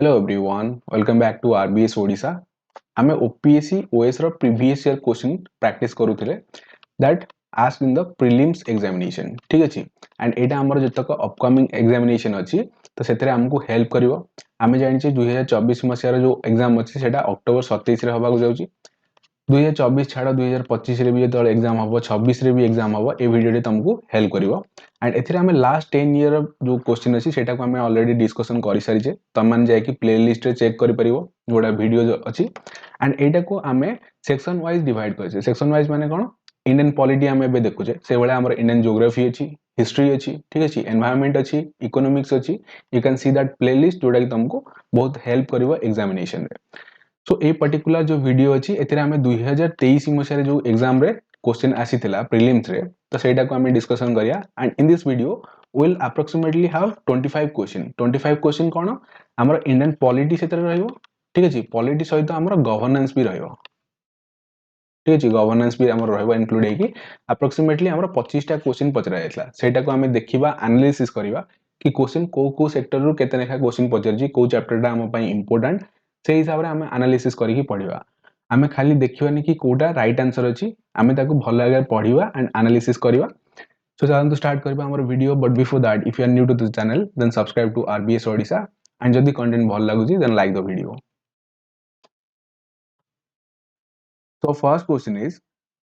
Hello everyone, welcome back to RBS Odisha. आमे OPSC OS row previous year question practice करूथिले that asked in the prelims examination. ठीक अछि and एटा हमर जतक upcoming examination अछि तो सेतरे हमको help करिवो. आमे जानि छै 2024 मसिया रो जो exam अछि सेटा अक्टोबर 27 रे हबाक जाउची. 2024 छाड़ 2025 रे भी जो एग्जाम हम 26 रे भी एग्जाम हम ए वीडियो तुमको हेल्प करिवो एंड एथिरे हमें लास्ट 10 ईयर जो क्वेश्चन अछि सेटा को हमें ऑलरेडी डिस्कशन करि सारी छे तम मान जाय कि प्लेलिस्ट रे चेक करि परिवो जोडा वीडियो जो अछि एंड एटा को हमें सेक्शन वाइज डिवाइड कर छे सेक्शन वाइज माने कोन इंडियन पॉलिटी हमें एबे देखु छे से बेला हमर इंडियन ज्योग्राफी अछि हिस्ट्री अछि ठीक अछि एनवायरनमेंट अछि इकोनॉमिक्स अछि you can see that playlist जोडा कि तुमको बहुत हेल्प करिवो एग्जामिनेशन रे सो ए पर्टिकुलर जो वीडियो अछि एथिरे हमें 2023 मसिया जो एग्जाम रे क्वेश्चन आसीथिला प्रीलिम्स रे तो सेटा को हमें डिस्कशन करिया and in this video will approximately have 25 question कोन हमर इंडियन पॉलिटी सेतर रहइबो ठीक अछि पॉलिटी सहित हमर गवर्नेंस भी रहइबो ठीक अछि गवर्नेंस भी हमर रहइबो इंक्लूड हे कि अप्रोक्सीमेटली हमर 25 टा क्वेश्चन पचरा जायतला सेटा को हमें देखिबा एनालिसिस करिबा कि क्वेश्चन को सेक्टर रु केते लेखा क्वेश्चन पचरजी को चैप्टर टा हम पई इंपोर्टेंट से हिसाब रे हमें एनालिसिस करिकि पढिबा आमे खाली देखिबानी कि कोटा राइट आंसर अछि आमे ताको भल लागे पढिबा एंड एनालिसिस करिबा सो चलंतु स्टार्ट करबा हमर video but before that if you are new to this channel then subscribe to RBS Odisha and जदि कंटेंट भल लागुची then like the video so first question is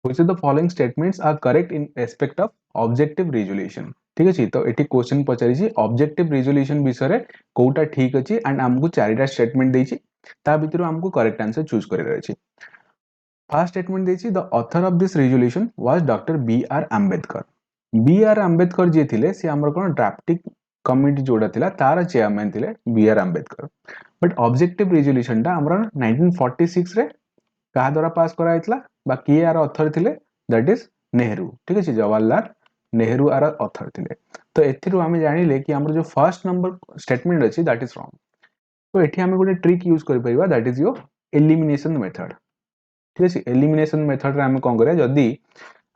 which of the following statements are correct in respect of objective resolution ठीक अछि तो एठी question पचारि छी objective resolution विषय रे कोटा ठीक अछि एंड हमकु चारिटा स्टेटमेंट देछि ता भितरु हमकु करेक्ट आंसर चूज करिवे अछि फर्स्ट स्टेटमेंट देछि the author of this resolution was doctor BR Ambedkar BR Ambedkar जे थिले से हमर कोन ड्राफ्टिंग कमिटी जोडा थिला तार चेयरमैन थिले BR Ambedkar but objective resolution ता हमर 1946 रे कहा द्वारा पास कराइतला बा किए यार ऑथर थिले दैट इज नेहरू ठीक अछि जवाहरलाल नेहरू आर ऑथर थिले तो एथिरु हमें जानिले कि हमर जो फर्स्ट नंबर स्टेटमेंट अछि दैट इज रॉन्ग तो एठी हमें गोटे ट्रिक यूज करि परिबा that is your elimination method ठीक अछि एलिमिनेशन मेथड रे हम कोन करे जदी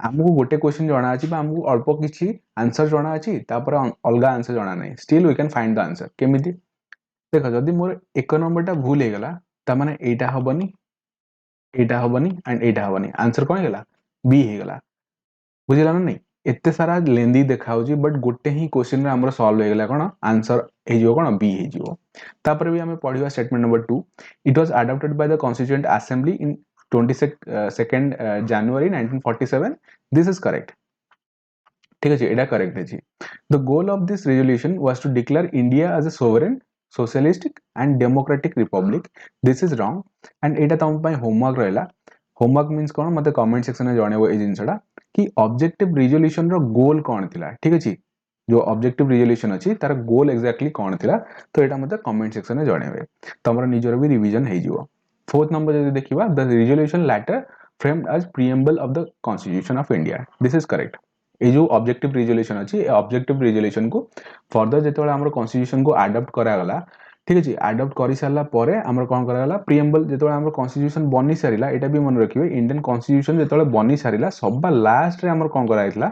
हमकु गोटे क्वेश्चन जणा अछि बा हमकु अल्प किछि आंसर जणा अछि तापर अलगा आंसर जणा नै still we can find the answer केमिति देखो जदी मोर एक नंबर टा भूल हे गेला त माने एटा हबनी एटा हबनी एंड एटा हबनी आंसर कोन गेला बी हे गेला बुझिला ना नै एते सारा लेंदी देखाउजी बट गोटे ही क्वेश्चन रे हमर सॉल्व हे गेला कोन आंसर हे जिवो कोन बी हे जिवो तापर भी हमें पढिबा statement number 2 it was adopted by the constituent assembly in 22nd January 1947 this is correct ठीक अछि एटा करेक्ट अछि the goal of this resolution was to declare India as a sovereign socialistic and democratic republic this is wrong and एटा तम पय homework रहला homework means कोन मते comment section में जणेबो ए जिंसडा कि objective resolution रो गोल कोन थिला ठीक अछि जो ऑब्जेक्टिव रिजोल्यूशन अछि तार गोल एक्जेक्टली कोन थिला तो एटा मते कमेंट सेक्शन में जणेबे तमरा निजर भी रिवीजन हे जिवो फोर्थ नंबर जदि देखिबा the resolution later framed as preamble of the constitution of India this is correct ए जो ऑब्जेक्टिव रिजोल्यूशन अछि ऑब्जेक्टिव रिजोल्यूशन को फर्दर जेतोळे हमर कॉन्स्टिट्यूशन को अडॉप्ट करा गला ठीक अछि अडॉप्ट करि सारला परे हमर कोन करा गला प्रीएम्बल जेतोळे हमर कॉन्स्टिट्यूशन बनि सारिला एटा भी मन रखिबे इंडियन कॉन्स्टिट्यूशन जेतोळे बनि सारिला सबा लास्ट रे हमर कोन करा आइतला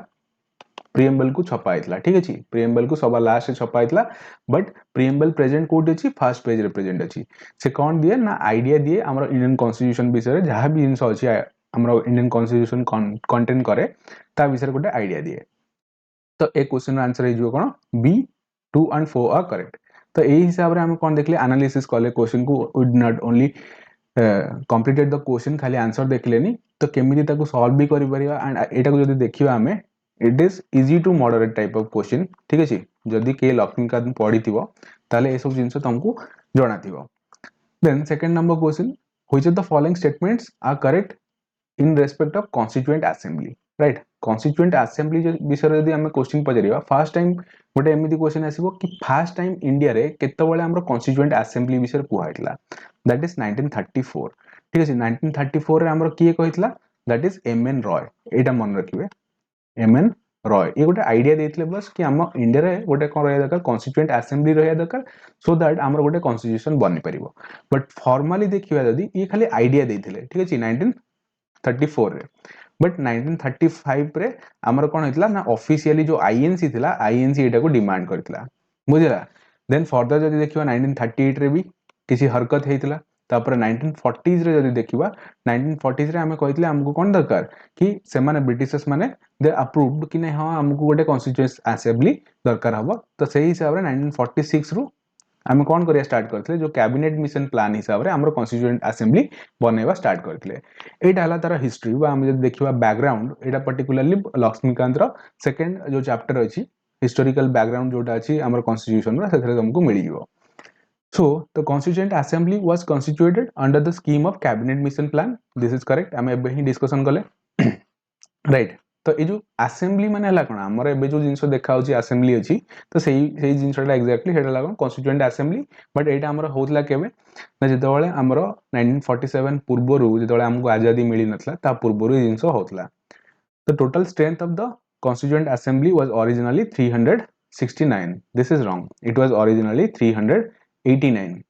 प्रीएम्बल को छपा आइतला ठीक अछि प्रीएम्बल को सबा लास्ट रे छपा आइतला बट प्रीएम्बल प्रेजेंट कोड अछि फर्स्ट पेज रे प्रेजेंट अछि से कोन दिए ना आईडिया दिए हमर इंडियन कॉन्स्टिट्यूशन विषय जहां भी जिंस अछि हमर इंडियन कॉन्स्टिट्यूशन कंटेन करे ता विषय गोटे आईडिया दिए तो ए क्वेश्चन आंसर हे जो कोन बी 2 and 4 आर करेक्ट तो ए हिसाब रे हम कोन देखले एनालिसिस करले क्वेश्चन को would not only completed the question खाली आंसर देखलेनी तो केमिति ताको सॉल्व भी करि परिबा एंड एटा को जदी देखिबा हमें it is easy to moderate type of question ठीक अछि जदी के लक्ष्मीकांत पढिथिबो ताले ए सब जिंस तुमको जणाथिबो then second number question which of the following statements are correct in respect of constituent assembly right constituent assembly विषय रे यदि हम क्वेश्चन पजरिबा फर्स्ट टाइम गोटे एमिति क्वेश्चन आसीबो कि फर्स्ट टाइम इंडिया रे केतेबेले हमर कॉन्स्टिट्यूएंट असेंबली विषय कुहाइतला दैट इज 1934 ठीक अछि 1934 रे हमर किए कहितला दैट इज MN रॉय एटा मन रखिबे MN रॉय ये गोटे आईडिया देथिले बस कि हम इंडिया रे गोटे कोन रहया दरकार कॉन्स्टिट्यूएंट असेंबली रहया दरकार सो दैट हमर गोटे कॉन्स्टिट्यूशन बनि परिबो बट फॉर्मली देखिबा जदी ये खाली आईडिया देथिले ठीक अछि 1934 रे बट 1935 रे हमर कोन हितला ना ऑफिशियली जो आईएनसी थिला आईएनसी एटा को डिमांड करथिला बुझिला देन फर्दर जदी देखिबा 1938 रे भी किसी हरकत हेतिला तापर 1940s रे जदि देखिबा 1940s रे हमें कहितले हमको कोन दरकार कि से माने ब्रिटिशर्स माने दे अप्रूव्ड कि नै हां हमको गोटे कॉन्स्टिट्यूएंट असेंबली दरकार हबो तो सही हिसाब रे 1946 रु आम कौन करिया स्टार्ट करथिले जो कैबिनेट मिशन प्लान हिसाब रे हमरो कॉन्स्टिट्यूएंट असेंबली बनेवा स्टार्ट करथिले एटा हला तार हिस्ट्री बा हम जब देखिबा बैकग्राउंड एटा पर्टिकुलरली लक्ष्मीकांत रो सेकंड जो चैप्टर अछि हिस्टोरिकल बैकग्राउंड जोटा अछि हमर कॉन्स्टिट्यूशन रा सेथरे तुमको मिल जिवो so the constituent assembly was constituted under the scheme of cabinet mission plan this is correct हम एबे ही डिस्कशन कले राइट तो ए जो असेंबली माने हला कोन हमर एबे जो जिंसो देखा होची असेंबली अछि तो सेही जिंसोटा एक्जेक्टली हेडा लागो कॉन्स्टिट्यूएंट असेंबली बट एटा हमर होतला केबे ना जेतोळे हमर 1947 पूर्वरु जेतोळे हमको आजादी मिली नथला ता पूर्वरु जिंसो होतला the total strength of the constituent assembly was originally 369 this is wrong it was originally 389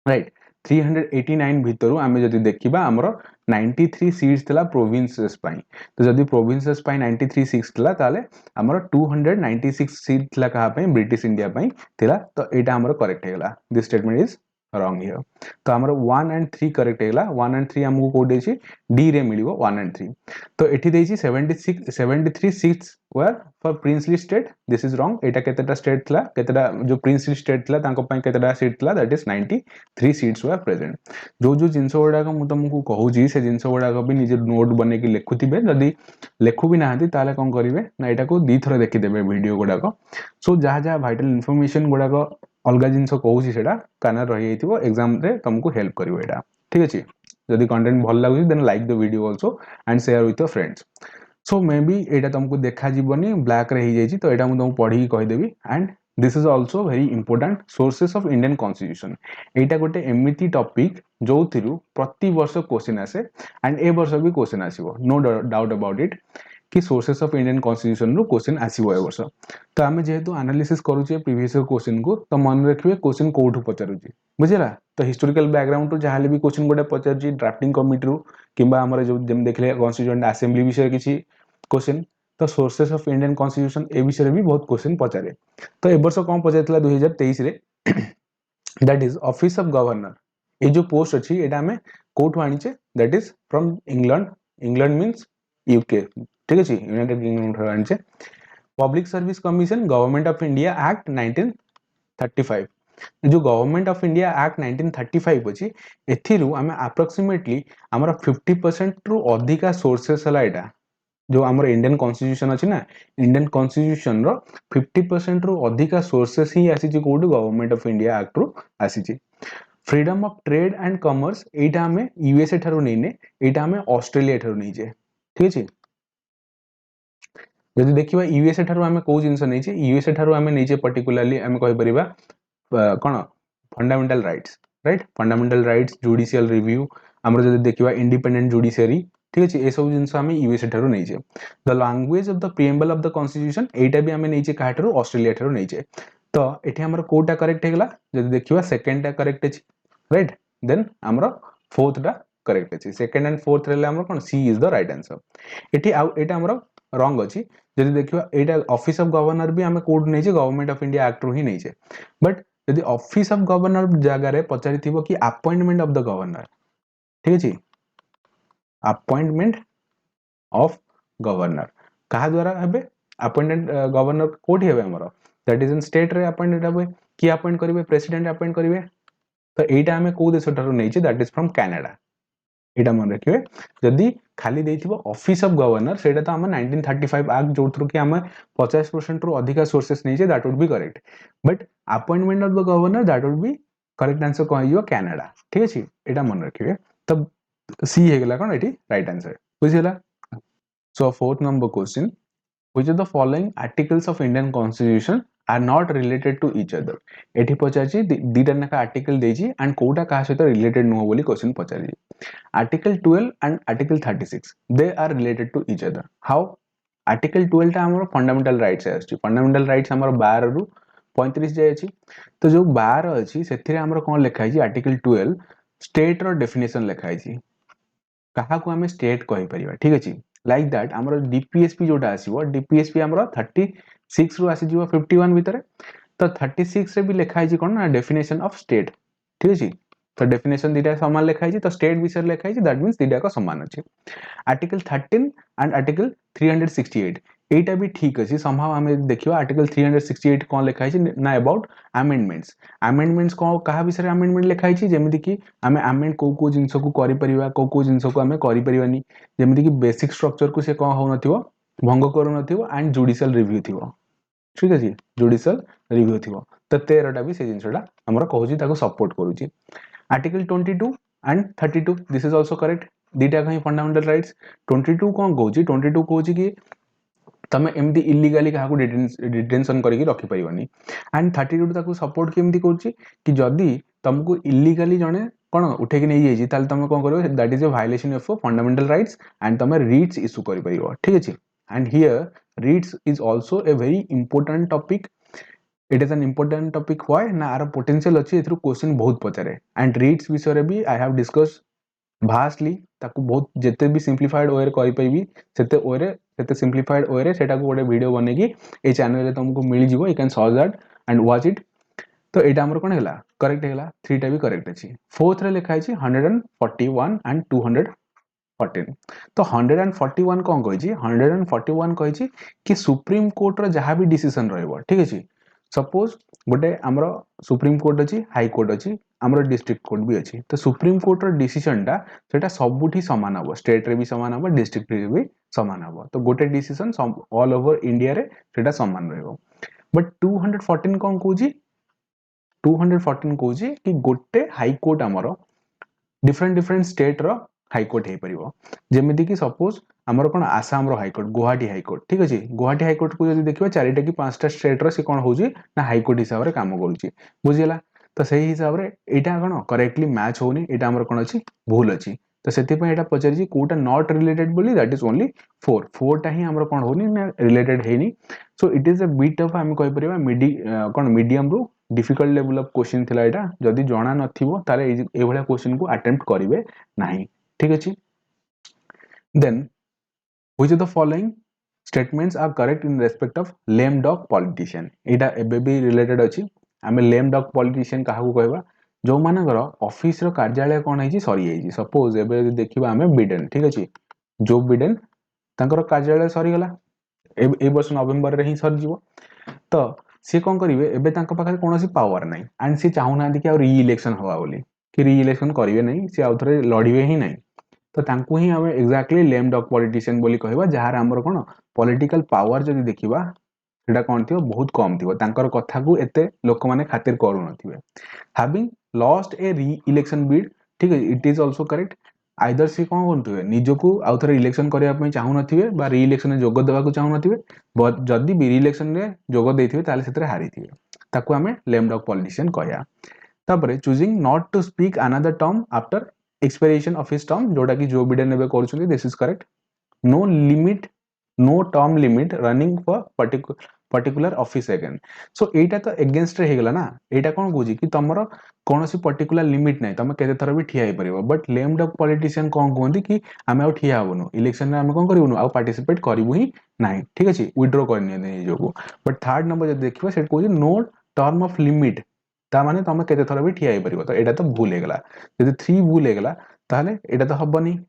right 389 भितरु आमे जदि देखिबा हमरो 93 सीट्स थला प्रोविंसेस पई तो जदि प्रोविंसेस पई 93 सीट्स थला ताले हमरो 296 सीट थला कहा पई ब्रिटिश इंडिया पई थला तो एटा हमरो करेक्ट हेगला this statement is wrong here तो हमरो 1 and 3 करेक्ट हेगला 1 and 3 हमको को देछि डी रे मिलिबो 1 and 3 तो एठी देछि 73 seats were for princely state this is wrong Etah केतेटा state थला केतेटा जो प्रिंसली स्टेट थला तांको पई केतेटा सीट थला that is 93 seats were present जो जो जिंसो गुडा को मु तुमको कहू जी से जिंसो गुडा को भी निजे नोट बने के लेखुथिबे जदी लेखु भी नाहंती ताले कोन करिवे ना एटा को दी थरा देखि देबे वीडियो गुडा को सो जहा जहा वाइटल इंफॉर्मेशन गुडा को अलगा जिंसो कहू छी सेटा काना रहि जइतिबो एग्जाम रे तुमको हेल्प करिवो एटा ठीक अछि जदी कंटेंट भल लागु then like the video also and share with your friends so may be एटा तुमको देखा जीवनी ब्लैक रे ही जाइछि तो एटा मु तुमको पढी कहि देबी and this is also very important sources of Indian constitution एटा गोटे एमिति टॉपिक जो थिरु प्रति वर्ष क्वेश्चन आसे एंड ए वर्ष भी क्वेश्चन आसीबो नो डाउट अबाउट इट कि सोर्सेस ऑफ इंडियन कॉन्स्टिट्यूशन रो क्वेश्चन आसीबो ए वर्ष तो आमे जेहेतु एनालिसिस करूचे प्रीवियस क्वेश्चन को तो मन रखिबे क्वेश्चन कोठु पचारुची बुझिला तो हिस्टोरिकल बैकग्राउंड तो जहाले भी क्वेश्चन गोटे पचारची ड्राफ्टिंग कमिटी रो किबा हमर जो जेम देखले कॉन्स्टिट्यूएंट असेंबली विषय किछि क्वेश्चन तो सोर्सेस ऑफ इंडियन कॉन्स्टिट्यूशन ए विषय भी बहुत क्वेश्चन पचारे तो ए वर्ष कोन पचारतला 2023 रे that is office of governor ए जो पोस्ट अछि एटा में कोठु आनिचे that is from England means UK ठीक अछि यूनाइटेड किंगडम ठार आनिचे public service commission government of India act 1935 जो गवर्नमेंट ऑफ इंडिया एक्ट 1935 अछि एथिरु हमें अप्रोक्सीमेटली हमर 50% रु अधिका सोर्सेस हला एटा जो हमर इंडियन कॉन्स्टिट्यूशन अछि ना इंडियन कॉन्स्टिट्यूशन रो 50% रु अधिका सोर्सेस ही आसी जे कोड गवर्नमेंट ऑफ इंडिया एक्ट रु आसी जे freedom of trade and commerce एटा हमें यूएसए ठारो नैने एटा हमें ऑस्ट्रेलिया ठारो नै जे ठीक अछि जदि देखिबा यूएसए ठारो हमें को जिंस नै जे यूएसए ठारो हमें नै जे पर्टिकुलरली हमें कहि परिबा कोन fundamental rights right fundamental rights judicial review हमर जदि देखिबा इंडिपेंडेंट जुडिशियरी ठीक अछि ए सब जिंस हमें यूएसए ठारो नै जे the language of the preamble of the constitution एटा भी हमें नै जे काहा ठारो ऑस्ट्रेलिया ठारो नै जे तो एठी हमर कोटा करेक्ट हेगला जदि देखिबा सेकंड टा करेक्ट अछि राइट देन हमर फोर्थ टा करेक्ट अछि सेकंड एंड फोर्थ रेले हमर कोन सी इज द राइट आंसर एठी एटा हमर रॉन्ग अछि जदि देखिबा एटा ऑफिस ऑफ गवर्नर भी हमें कोड नै जे गवर्नमेंट ऑफ इंडिया एक्ट रो ही नै जे बट यदि ऑफिस ऑफ गवर्नर जगह रे पचारिथिबो कि अपॉइंटमेंट ऑफ द गवर्नर ठीक अछि अपॉइंटमेंट ऑफ गवर्नर कहा द्वारा हेबे अपॉइंटेड गवर्नर कोठी हेबे हमर दैट इज इन स्टेट रे अपॉइंटेड हेबे की अपॉइंट करिवे प्रेसिडेंट अपॉइंट करिवे तो एटा हमें को देश ठारो नै जे दैट इज फ्रॉम कनाडा एटा मन रखिबे जदी खाली देथिबो ऑफिस ऑफ गवर्नर सेटा तो हम 1935 एक्ट जो थ्रू कि हम 50% रो अधिका सोर्सेस नै जे that would be correct but appointment of the governor that would be correct answer कहियो कनाडा ठीक अछि एटा मन रखिबे तब सी हेगला कोन एटी राइट आंसर बुझिला so fourth number question which of the following articles of Indian constitution are not related to each other एठी पचारची दीटा नका आर्टिकल देजी एंड कोटा का सहित रिलेटेड नो बोली क्वेश्चन पचारजी article 12 and article 36 they are related to each other how article 12 टा हमर फंडामेंटल राइट्स अछि फंडामेंटल राइट्स हमर 12 रु 35 जाय अछि तो जो 12 अछि सेथिरे हमर कोन लिखाइ छी आर्टिकल 12 स्टेट रो डेफिनेशन लिखाइ छी कहा को हमें स्टेट कहि परिबा ठीक अछि लाइक दैट हमर डीपीएसपी जोटा आसीबो डीपीएसपी हमर 36 रु आसी जीवो 51 भीतर तो 36 रे भी लिखाइ छी कोन ना डेफिनेशन ऑफ स्टेट ठीक अछि तो डेफिनेशन दिटा समान लिखा है तो स्टेट विषय लिखा है दैट मींस दिटा का समान अछि आर्टिकल 13 एंड आर्टिकल 368 एटा भी ठीक अछि समहाउ हमें देखियो आर्टिकल 368 कोन लिखा है ना अबाउट अमेंडमेंट्स को कहा विषय अमेंडमेंट लिखा है जेमिति कि हमें अमेंड को जिंस को करि परिबा को जिंस को हमें करि परिबानी जेमिति कि बेसिक स्ट्रक्चर को से कोन हो नथिवो भंग करू नथिवो एंड जुडिशियल रिव्यू थिवो ठीक अछि जुडिशियल रिव्यू थिवो तो 13 टा भी से जिंसटा हमरा कहूची ताको सपोर्ट करूची article 22 and 32 this is also correct दीटा कहीं फंडामेंटल राइट्स 22 कोन कहूची 22 कहूची कि तमे एमदी इलीगली काहाको डिटेंशन करके रखि परिबनी एंड 32 ताको सपोर्ट केमदी करूची कि जदी तुमको इलीगली जने कोन उठे कि नै जाई छी ताल तमे कोन करबो that is a violation of fundamental rights and तमे रीट्स इशू करि परिबो ठीक अछि and here रीट्स is also a very important topic it is N important topic why ना आर पोटेंशियल अछि एथरो क्वेश्चन बहुत पचारे एंड रीट्स विषय भी आई हैव डिस्कस भास्टली ताकू बहुत जेते भी सिंप्लीफाइड वे रे करि पैबी सेते वे रे सेते सिंप्लीफाइड वे रे सेटा को गोटे वीडियो बनेकी ए चैनल रे तुमको मिली जिवो you can search that and watch it तो एटा हमर कोन हैला करेक्ट हैला 3 टा भी करेक्ट अछि फोर्थ रे लिखा अछि 141 एंड 214 तो 141 कोन कहै छी 141 कहै छी कि सुप्रीम कोर्ट रो जहां भी डिसीजन रहइबो ठीक अछि सपोज गोटे हमरो सुप्रीम कोर्ट अछि हाई कोर्ट अछि हमरो डिस्ट्रिक्ट कोर्ट भी अछि तो सुप्रीम कोर्ट रो डिसीजन टा सेटा सबुठी समान हबो स्टेट रे भी समान हबो डिस्ट्रिक्ट रे भी समान हबो तो गोटे डिसीजन ऑल ओवर इंडिया रे सेटा समान रहइबो बट 214 कोन कहूची 214 कहूची कि गोटे हाई कोर्ट हमरो डिफरेंट स्टेट रो हाई कोर्ट हे परिबो जेमिति कि सपोज हमर कोन आसाम रो high court Guwahati high court ठीक अछि गुवाहाटी हाई कोर्ट को यदि देखिबा चारिटा कि पांचटा स्टेट रो से कोन होउची ना हाई कोर्ट हिसाब रे काम करूची बुझिला तो सही हिसाब रे एटा कोन करेक्टली मैच होनी एटा हमर कोन अछि भूल अछि तो सेति पे एटा पचरजी कोटा नॉट रिलेटेड बोली दैट इज ओनली 4 टा ही हमर कोन होनी ना रिलेटेड हेनी so it is a bit of हम कहि परिबा कोन मीडियम रो डिफिकल्ट लेवल ऑफ क्वेश्चन थिला एटा जदी जणा नथिबो तारे ए भलिया क्वेश्चन को अटेम्प्ट करिवे नाही ठीक अछि then which of the following statements are correct in respect of lame dog politician एटा एबे भी रिलेटेड अछि हमें lame dog politician काहा को कहबा जो मानकर ऑफिस रो कार्यालय कोन है जी सरी है सपोज एबे देखिबा हमें बिडेन ठीक अछि जो बिडेन तांकर कार्यालय सरी गला ए वर्ष नवंबर रे ही सर जीवो तो सी कोन करिवे एबे तांका पाखरे कोनोसी पावर नै एंड सी चाहुना कि री इलेक्शन होवा बोली कि री इलेक्शन करिवे नै सी आउथरे लड़िवे ही नै तो तांको ही हमें एग्जैक्टली लेम डॉग पॉलिटिशियन बोली कहबा जहार हमर कोन पॉलिटिकल पावर जदी देखिबा सेटा कोन थियो बहुत कम थियो तांकर कथा को एते लोक माने खातिर करू नथिबे हैविंग लॉस्ट ए री इलेक्शन बिड ठीक है it is also correct either C कोन कोनथिबे निजको आउथरे इलेक्शन करिया पई चाहू नथिबे बा री इलेक्शन में जोग देबा को चाहू नथिबे जदी भी री इलेक्शन में जोग देथिबे ताले सेतरे हारि थिबे ताकू हमें लेम डॉग पॉलिटिशियन कहया तापरे choosing not to speak another term after expiration of his term जोटा कि जो बिडेन नेबे करछुनी this is correct no limit no term limit running for particular office again so एटा तो अगेंस्ट रे हेगला ना एटा कोन बुझी कि तमरो कोनोसी पर्टिकुलर लिमिट नै तमे केते थर भी ठिया हे परिबो बट लेम डॉग पॉलिटिशियन कोन कोंदी कि हमें आ ठिया होबनो इलेक्शन रे हमें कोन करिवनो आ पार्टिसिपेट करिवो ही नाही ठीक अछि विथड्रॉ करनी नै जोगो बट थर्ड नंबर जे देखिबो सेट कोजी नो टर्म ऑफ लिमिट ता माने तमे केते थर भी ठिया हे परिबो तो एटा तो भूल हेगला यदि 3 भूल हेगला ताले एटा तो हबनी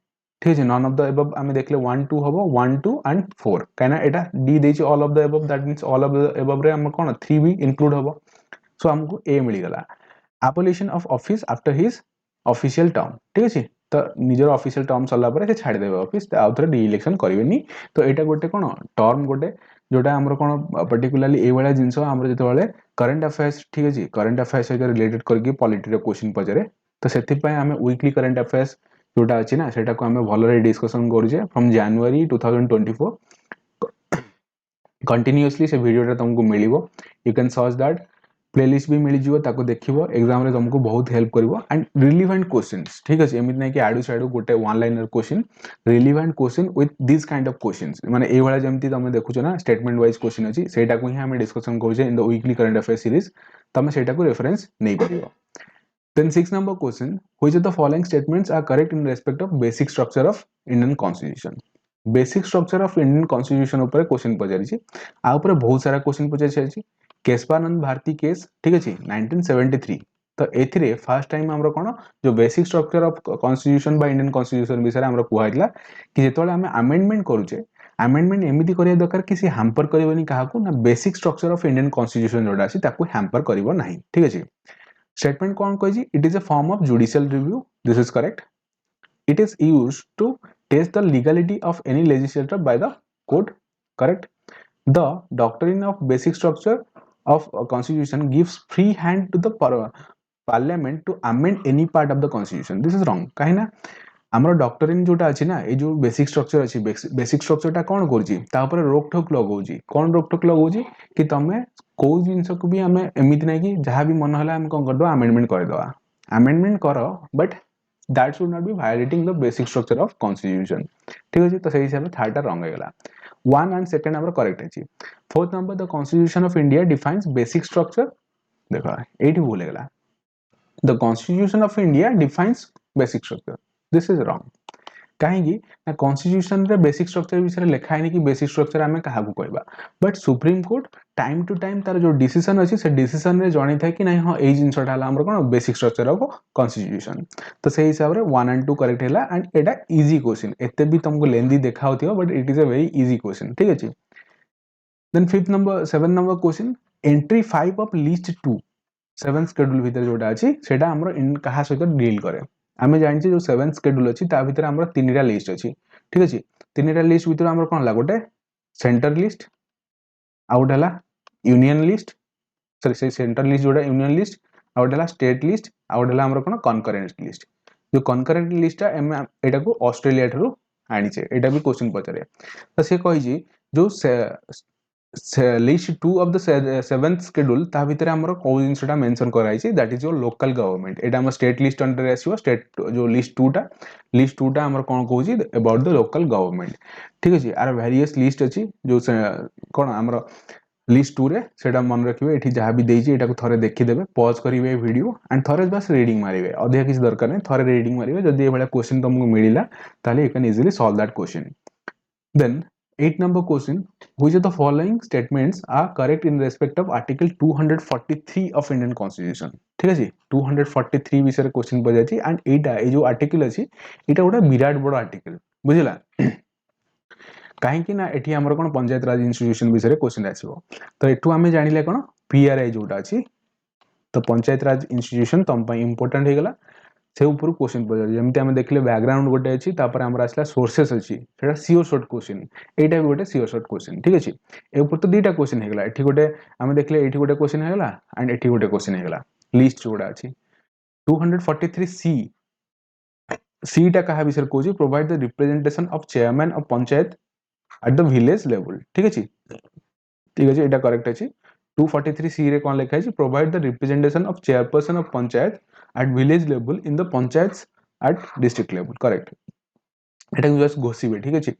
ठीक है नॉन ऑफ द एबव हमें देखले 1 2 हबो 1 2 एंड 4 काना एटा डी देछि all of the above that means all of the above रे हम कोन 3 भी इंक्लूड हबो सो हमको ए मिली गला abolition of office after his official term ठीक अछि तो निजर ऑफिशियल टर्म सरला परे से छाड़ देबे ऑफिस आउथरे री इलेक्शन करिवेनी तो एटा गोटे कोन टर्म गोटे जोटा हमर कोन पर्टिकुलरली ए वाला जिंसो हमर जते वाले करंट अफेयर्स ठीक अछि करंट अफेयर्स से रिलेटेड करके पॉलिटी रे क्वेश्चन पजरे तो सेति पय हमें वीकली करंट अफेयर्स जोटा अछि ना सेटा को हमें भलरे डिस्कशन करूजे फ्रॉम जनवरी 2024 कंटिन्यूअसली से वीडियो तुमको मिलिबो you can search that playlist भी मिली जिवो ताको देखिबो एग्जाम रे तुमको बहुत हेल्प करिवो एंड रिलेवेंट क्वेश्चंस ठीक अछि एमित नै कि आडू साडू गोटे one liner question relevant question with this kind of questions माने ए वाला जेमति तुम देखुछो ना स्टेटमेंट वाइज क्वेश्चन अछि सेटा को ही हमें डिस्कशन करूजे in the weekly current affair series तमे सेटा को रेफरेंस नै करिवो then 6 number question which of the following statements are correct in respect of basic structure of Indian constitution basic structure of Indian constitution ऊपर question पचारि आ ऊपर बहुत सारा question पचारि Keshavananda Bharti case ठीक अछि 1973 तो एथिरे फर्स्ट टाइम हमरो कोन जो बेसिक स्ट्रक्चर ऑफ कॉन्स्टिट्यूशन बा इंडियन कॉन्स्टिट्यूशन विषय हमरो कुहाइतला कि जेतोले हमें अमेंडमेंट करूचे अमेंडमेंट एमिति करिया दरकार कि से हैम्पर करबनी काहाकू ना basic structure of Indian constitution जोडा अछि ताकू हैम्पर करबो नाही ठीक अछि स्टेटमेंट कोन कहै it is a form of judicial review this is correct it is used to test the legality of any legislature by the court correct the doctrine of basic structure of a constitution gives free hand to the parliament to amend any part of the constitution this is wrong kahi na ଆମର ଡକ୍ଟରିନ୍ ଯୋଉଟା ଅଛି ନା ଏ ଯୋଉ basic structure ଅଛି basic ଷ୍ଟ୍ରକ୍ଚରଟା କଣ କରୁଛି ତା ଉପରେ ରୋକଠୋକ ଲଗାଉଛି କଣ ରୋକଠୋକ ଲଗାଉଛି କି ତମେ କୋଉ ଜିନିଷକୁ ବି ଆମେ ଏମିତି ନାହିଁ କି ଯାହା ବି ମନ ହେଲା ଆମେ କଣ କରିଦବା ଆମେଣ୍ଡମେଣ୍ଟ କରିଦବା ଆମେଣ୍ଡମେଣ୍ଟ କର but that should not be violating the basic structure of constitution ठीक है तो सही हिसाब से थर्ड रॉन्ग हो गला वन एंड सेकंड हमर करेक्ट है fourth number the constitution of India defines basic structure देखो एठी भूल गला the constitution of India defines basic structure this is wrong कहीं ना कॉन्स्टिट्यूशन रे बेसिक स्ट्रक्चर विषय लिखा है कि बेसिक स्ट्रक्चर आमे कहा को कहबा but Supreme Court time to time तार जो डिसीजन अछि से डिसीजन रे जणी था कि नहीं हां ए जिंसटा हला हमर कोन बेसिक स्ट्रक्चर ऑफ कॉन्स्टिट्यूशन तो सही हिसाब रे 1 एंड 2 करेक्ट हैला एंड एटा इजी क्वेश्चन एते भी तुमको लेंदी देखा होतियो but it is a very easy question ठीक अछि then fifth number 7 number question entry 5 of list 2 7 schedule भीतर जोटा अछि सेटा हमर इन कहा सहित डील करे आमे जानि जो 7 शेड्यूल अछि ता भीतर हमर तीनटा लिस्ट अछि ठीक अछि तीनटा लिस्ट भीतर हमर कोन ला गोटे सेंटर लिस्ट आउट हला यूनियन लिस्ट सॉरी से सेंटर लिस्ट जोड़ा यूनियन लिस्ट आउट हला स्टेट लिस्ट आउट हला हमर कोन कनकरेंट लिस्ट जो कनकरेंट लिस्ट एटा को ऑस्ट्रेलिया ठरो आनी छे एटा भी क्वेश्चन पचरे तो से कहि जी जो list 2 of the 7th schedule ता भीतर हमर को जिंसटा मेंशन कराई छी that is your local government एटा हम स्टेट लिस्ट अंडर आसीबो स्टेट जो लिस्ट 2 टा हमर कोन कहू छी अबाउट द लोकल गवर्नमेंट ठीक अछि आर वेरियस लिस्ट अछि जो कोन हमर लिस्ट 2 रे सेटा मन रखिबे एठी जहां भी देई छी एटा को थरे देखि देबे पॉज करिवे वीडियो एंड थरे बस रीडिंग मारिवे अधिक किछ दरकार नै थरे रीडिंग मारिवे जदी ए बडा क्वेश्चन तुमको मिलिला ताले you can easily solve that question then 8 number question which of the following statements are correct in respect of article 243 of Indian constitution ठीक अछि 243 विषय क्वेश्चन पड़ जाछि एंड एटा ए जो आर्टिकल अछि एटा गोटा विराट बड़ आर्टिकल बुझिला काहे कि ना एठी हमर कोन पंचायत राज इंस्टीट्यूशन विषय क्वेश्चन आछिबो तो एठू हमें जानिले कोन पीआरआई जोटा अछि तो पंचायत राज इंस्टीट्यूशन तम पई इंपोर्टेंट हे गेला से ऊपर क्वेश्चन पड़ जाय जेमते हम देखले बैकग्राउंड गोटे अछि तापर हमर आसला सोर्सेस अछि सेटा सीओ शॉर्ट क्वेश्चन एटा भी गोटे सीओ शॉर्ट क्वेश्चन ठीक अछि ए ऊपर तो दीटा क्वेश्चन हे गेला एठी गोटे हम देखले एठी गोटे क्वेश्चन हे गेला एंड एठी गोटे क्वेश्चन हे गेला लिस्ट जोड़ा अछि 243 सी टा कहा विषय कोजी provide the representation of chairman of panchayat at the village level ठीक अछि एटा करेक्ट अछि 243 सी रे कोन लिखा अछि provide the representation of chairperson of panchayat at village level in the panchayat at district level correct Etah just घोषिबे ठीक अछि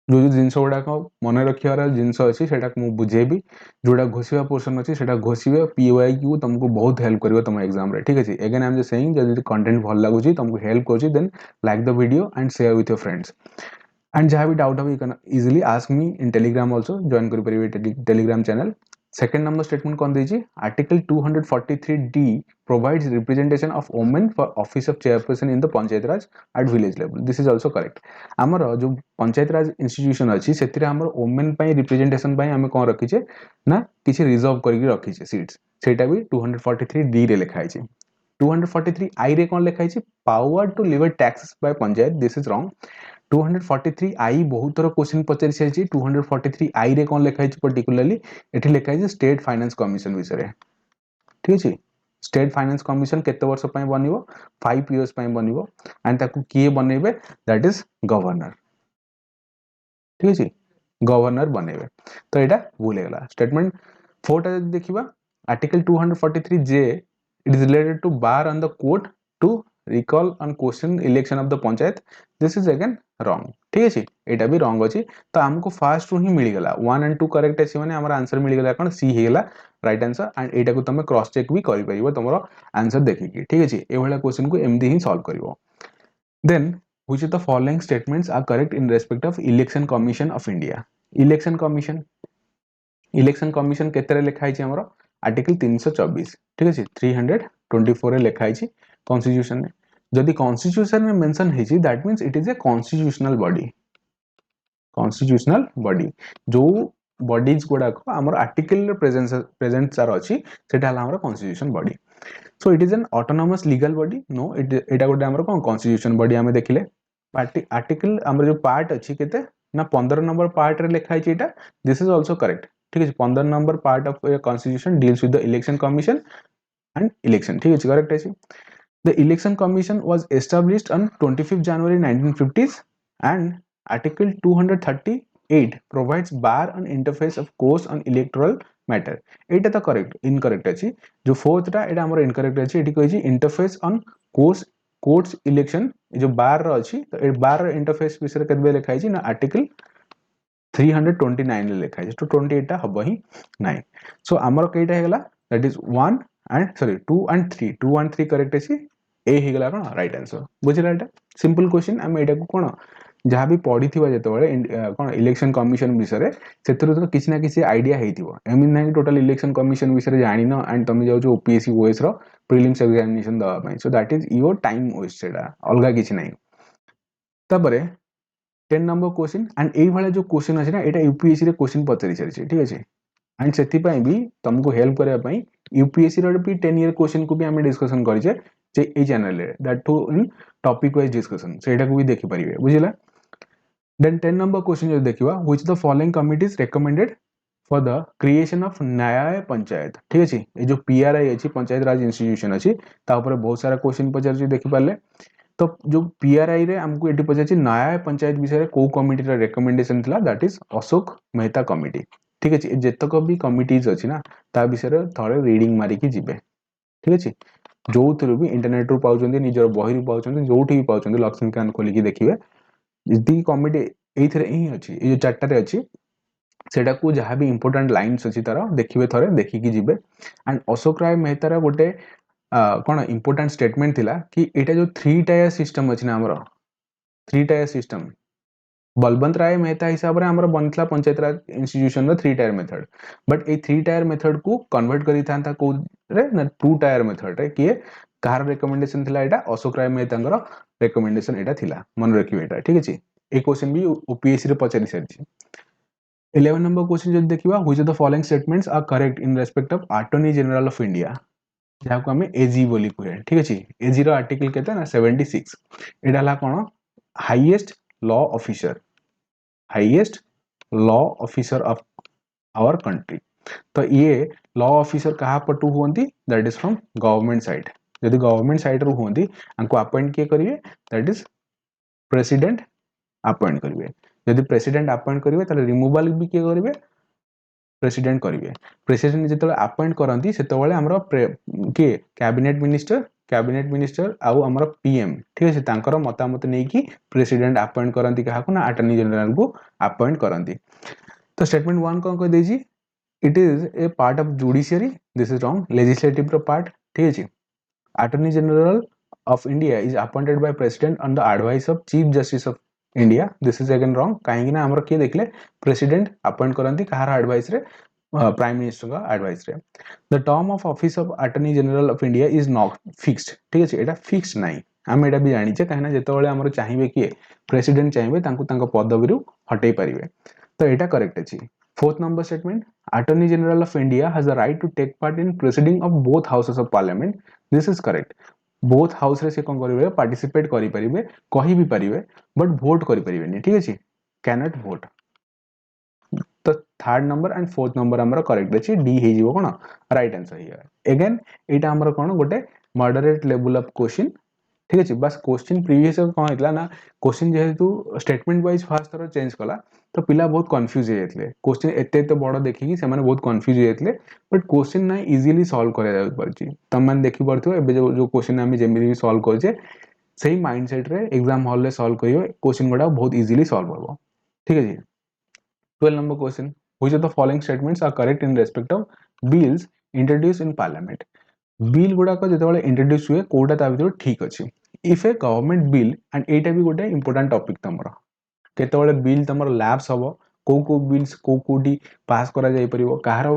जो जो जिंस गुडा को मन रखियार जिंस अछि सेटा को बुझेबी जोडा घोषिबा पोर्शन अछि सेटा घोषिबे पीवाई क्यू तुमको बहुत हेल्प करिवो तुम एग्जाम रे ठीक अछि again I am just saying जदी कंटेंट भल लागु छी तुमको हेल्प करू then like the video and share with your friends and जहाँ भी डाउट हो you can easily ask me in telegram also join करि परिबे telegram channel second number statement कौन दीजिए article 243d provides representation of women for office of chairperson in the panchayat raj at village level this is also correct हमर जो panchayat raj institution अछि सेतिरे हमर women पई representation पई हमें कोन रखि छे ना किछि रिजर्व करि रखि छे सीट्स सेटा भी 243d रे लिखा छै 243 आई रे कोन लिखा छै power to levy taxes by panchayat this is wrong 243 I बहुत तरह क्वेश्चन पचारि छै 243 आई रे कोन लिखा छै पर्टिकुलरली एठी लिखा छै स्टेट फाइनेंस कमिशन विषय ठीक अछि स्टेट फाइनेंस कमिशन केते वर्ष पय बनिवो 5 इयर्स पय बनिवो एंड ताकू किए बनेबे दैट इज गवर्नर ठीक अछि गवर्नर बनेबे तो एटा भूल गेला स्टेटमेंट 4 टा देखिबा article 243 J it is related to bar on the court to recall on question election of the panchayat this is again wrong ठीक अछि एटा भी wrong अछि तो हमको फर्स्ट ही मिल गेला 1 and 2 करेक्ट अछि माने हमर आंसर मिल गेला कोन सी हे गेला राइट आंसर एंड एटा को तुम क्रॉस चेक भी करि परिबो तमरो आंसर देखि ठीक अछि ए वाला क्वेश्चन को एमदी ही सॉल्व करिवो then which of the following statements are correct in respect of election commission of india election commission केतरे लिखा छै हमरो आर्टिकल 324 ठीक अछि 324 रे लिखा है कॉन्स्टिट्यूशन में जदि कॉन्स्टिट्यूशन में मेंशन है that means it is a constitutional body जो बॉडीज गुड़ा को हमर आर्टिकल प्रेजेंट सार अछि सेटा हला हमर constitution body so it is an autonomous legal body no एटा गोटे हमर कोन कॉन्स्टिट्यूशन बॉडी हमें देखिले आर्टिकल हमर जो पार्ट अछि केते ना 15 नंबर पार्ट रे लिखा है एटा दिस इज आल्सो करेक्ट ठीक है 15 number part of a constitution deals with the election commission and election ठीक है correct है the election commission was established on 25th January 1950s and article 238 provides bar on interface of courts on electoral matter एटा तो correct incorrect अछि जो fourth टा एटा हमर incorrect अछि eighty कहै छी इंटरफेस ऑन कोर्ट्स इलेक्शन जो बार रो अछि तो ए बार रो इंटरफेस विषय केतबे लिखा है ना आर्टिकल 329 ले लिखा है तो 28 टा हबो ही नाही सो हमर केटा हेगला that is 1 and sorry 2 and 3 2 and 3 correct अछि ए हेगला कोन राइट आंसर बुझिला एटा सिंपल क्वेश्चन हम एटा को कोन जहाँ भी पढ़ी थिबा जेते बळे कोन इलेक्शन कमिशन विषय सेतरो तो किछि ना किछि आइडिया हेतिबो एमिन नाही टोटल इलेक्शन कमिशन विषय जानि न एंड तमे जाउ जो ओपीएससी ओएस रो प्रीलिम्स एग्जामिनेशन दवा पई so that is your time waste सेटा अलगा किछि नाही तबरे 10 नंबर क्वेश्चन एंड एई वाला जो क्वेश्चन अछि ना एटा यूपीएससी रे क्वेश्चन पचरि छै ठीक अछि एंड सेति पई भी तुमको हेल्प करबा पई यूपीएससी रो भी 10 ईयर क्वेश्चन को भी हमें डिस्कशन करिजे जे ए चैनल रे that too in topic wise discussion सेटा को भी देखि परिबे बुझिला देन 10 नंबर क्वेश्चन जो देखिबा which the following committees recommended for the creation of न्याय पंचायत ठीक अछि ए जो पीआरआई अछि पंचायत राज इंस्टीट्यूशन अछि ता ऊपर बहुत सारा क्वेश्चन पचरि देखि पाले तो जो पीआरआई रे हमको एटी पचरि न्याय पंचायत विषय को कमिटी रा रेकमेंडेशन थिला that is Ashok Mehta committee ठीक अछि जेतक भी कमिटीज अछि ना ता विषय थोड़े रीडिंग मारी की जिबे ठीक अछि जो थ्रू भी इंटरनेट रू पाउचंदी निजर बही रू पाउचंदी जोठी भी पाउचंदी लक्ष्मीकांत खोली की देखिबे इदी कमिटी एथरे ही अछि ए जो चारटा रे अछि सेटा को जहाँ भी इंपोर्टेंट लाइन्स अछि तारा देखिबे थरे देखि की जिबे एंड अशोक राय मेहता रा गोटे कोन इंपोर्टेंट स्टेटमेंट थिला कि एटा जो 3 टायर सिस्टम अछि ना हमरो 3 टायर सिस्टम बलवंत राय मेहता हिसाब रे हमर बनथला पंचायत राज इंस्टीट्यूशन रो 3 टायर मेथड बट ए 3 टायर मेथड को कन्वर्ट करी थांता को रे ना 2 टायर मेथड रे किए कार रिकमेंडेशन थिला एटा अशोक राय मेहतांगर रिकमेंडेशन एटा थिला मन रखिबे एटा ठीक अछि ए क्वेश्चन भी ओपीएससी रे पचरि सरछि 11 नंबर क्वेश्चन जो देखिबा which of the following statements are correct in respect of attorney general of India जहाँ को हमें एजी बोली कहे ठीक अछि एजी रो आर्टिकल केते ना 76 एटा ला कोन highest law officer of our country तो ये लॉ ऑफिसर कहा पटु होंती that is from government side यदि गवर्नमेंट साइड रो होंती हमको अपॉइंट के करिवे दैट इज प्रेसिडेंट अपॉइंट करिवे यदि प्रेसिडेंट अपॉइंट करिवे ताले रिमूवल भी के करिवे प्रेसिडेंट करिवे प्रेसिडेंट जेतले अपॉइंट करंती सेतबेले हमरो के कैबिनेट मिनिस्टर आउ हमरो पीएम ठीक है तांकर मतामत नै कि प्रेसिडेंट अपॉइंट करंती काहा को ना अटॉर्नी जनरल को अपॉइंट करंती तो स्टेटमेंट 1 कोन कह देजी it is a part of judiciary this is wrong legislative part ठीक है attorney general of india is appointed by president on the advice of chief justice of india this is again wrong काहे ना हमर के देखले president appoint करंती कहार advice रे prime minister का advice रे the term of office of attorney general of India is not fixed ठीक है एटा फिक्स्ड नाही हम एटा भी जानि छे काहे जेते बेले हमर चाहिबे कि प्रेसिडेंट चाहिबे तांको तांको पदवी रु हटै परिबे तो एटा करेक्ट अछि fourth number statement attorney general of India has the right to take part in proceeding of both houses of parliament this is correct both house रे से कोन करिवे पार्टिसिपेट करि परिबे कहि भी परिबे बट वोट करि परिबे नहीं ठीक अछि कैन नॉट वोट तो third number and fourth number हमर करेक्ट अछि डी हे जीवो कोन राइट आंसर हियर अगेन एटा हमर कोन गोटे मॉडरेट लेवल ऑफ क्वेश्चन ठीक अछि बस क्वेश्चन प्रीवियस कोन हेतला ना क्वेश्चन जेहेतु statement wise fast thorough change कला तो पिला बहुत कंफ्यूज हे जेतले क्वेश्चन एते तो बड़ देखि कि से माने बहुत कंफ्यूज हे जेतले बट क्वेश्चन ना इजीली सॉल्व करे जा परछि तम मन देखि परथो एबे जो क्वेश्चन हम जेमि भी सॉल्व करछे सही माइंडसेट रे एग्जाम हॉल रे सॉल्व करियो क्वेश्चन गुडा बहुत इजीली सॉल्व होबो ठीक अछि 12 number question which of the following statements are correct in respect of bills introduced in parliament bill गुडा को जेतबेले इंट्रोड्यूस हुए कोडा ता भीतर ठीक अछि if a government bill and एटा भी गोटे important topic तमरा केतबेले बिल तमर लैप्स हबो को बिल्स कोडी पास करा जाई परिबो कहार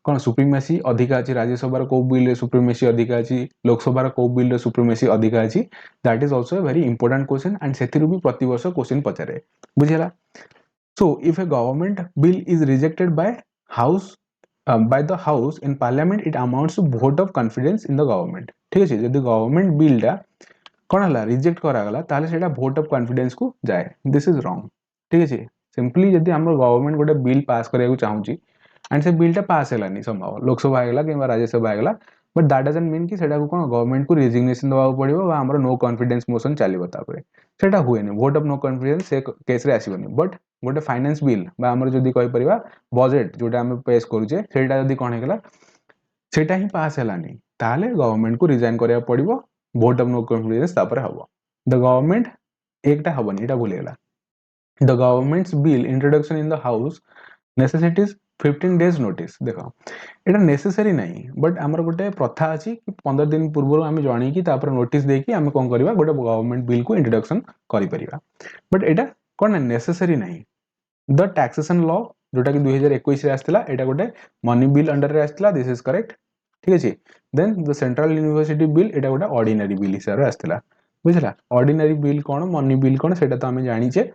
कोन सुप्रीमेसी अधिका अछि राज्यसभा को बिल रे सुप्रीमेसी अधिका अछि लोकसभा को बिल रे सुप्रीमेसी अधिका अछि that is also a very important question and सेथिरु भी प्रति वर्ष क्वेश्चन पचारे बुझिला so if a government bill is rejected by house by the house in parliament it amounts to vote of confidence in the government ठीक अछि जदि government bill टा कोन हला रिजेक्ट करा गला ताले सेटा वोट ऑफ कॉन्फिडेंस को जाए दिस इज रॉन्ग ठीक अछि सिंपली जदि हमर गवर्नमेंट गोटे बिल पास करिया को चाहूची एंड से बिल टा पास हेलानी संभव लोकसभा आगला कि राज्यसभा आगला बट दैट डजंट मीन कि सेटा को कोन गवर्नमेंट को रिजिग्नेशन दवा पड़िबो बा हमर नो कॉन्फिडेंस मोशन चलिबो तापरे सेटा हुएनी वोट ऑफ नो कॉन्फिडेंस से केस रे आसीबनी बट गोटे फाइनेंस बिल बा हमर जदि कहि परिबा बजेट जोटा हम पेश करूचे सेटा जदि कोन हेगला सेटा ही पास हेलानी ताले गवर्नमेंट को रिजाइन करिया पड़िबो वोट ऑफ नो कॉन्फिडेंस तापरे हबो द गवर्नमेंट एकटा हबनी एटा भूल गेला the governments bill introduction in the house necessities 15 days notice देखो एटा नेसेसरी नहीं बट हमर गोटे प्रथा अछि कि 15 दिन पूर्व हम जानी कि तापर नोटिस देकी हम कोन करबा गोटे गवर्नमेंट बिल को इंट्रोडक्शन करि परिबा बट एटा कोन नेसेसरी नहीं द टैक्सेशन लॉ जोटा कि 2021 रे आस्थिला एटा गोटे मनी बिल अंडर रे आस्थिला दिस इज करेक्ट ठीक अछि then the central university bill एटा गोटे ऑर्डिनरी बिल हिसाब रे आस्थिला बुझला ऑर्डिनरी बिल कोन मनी बिल कोन सेटा तो हम जानि छे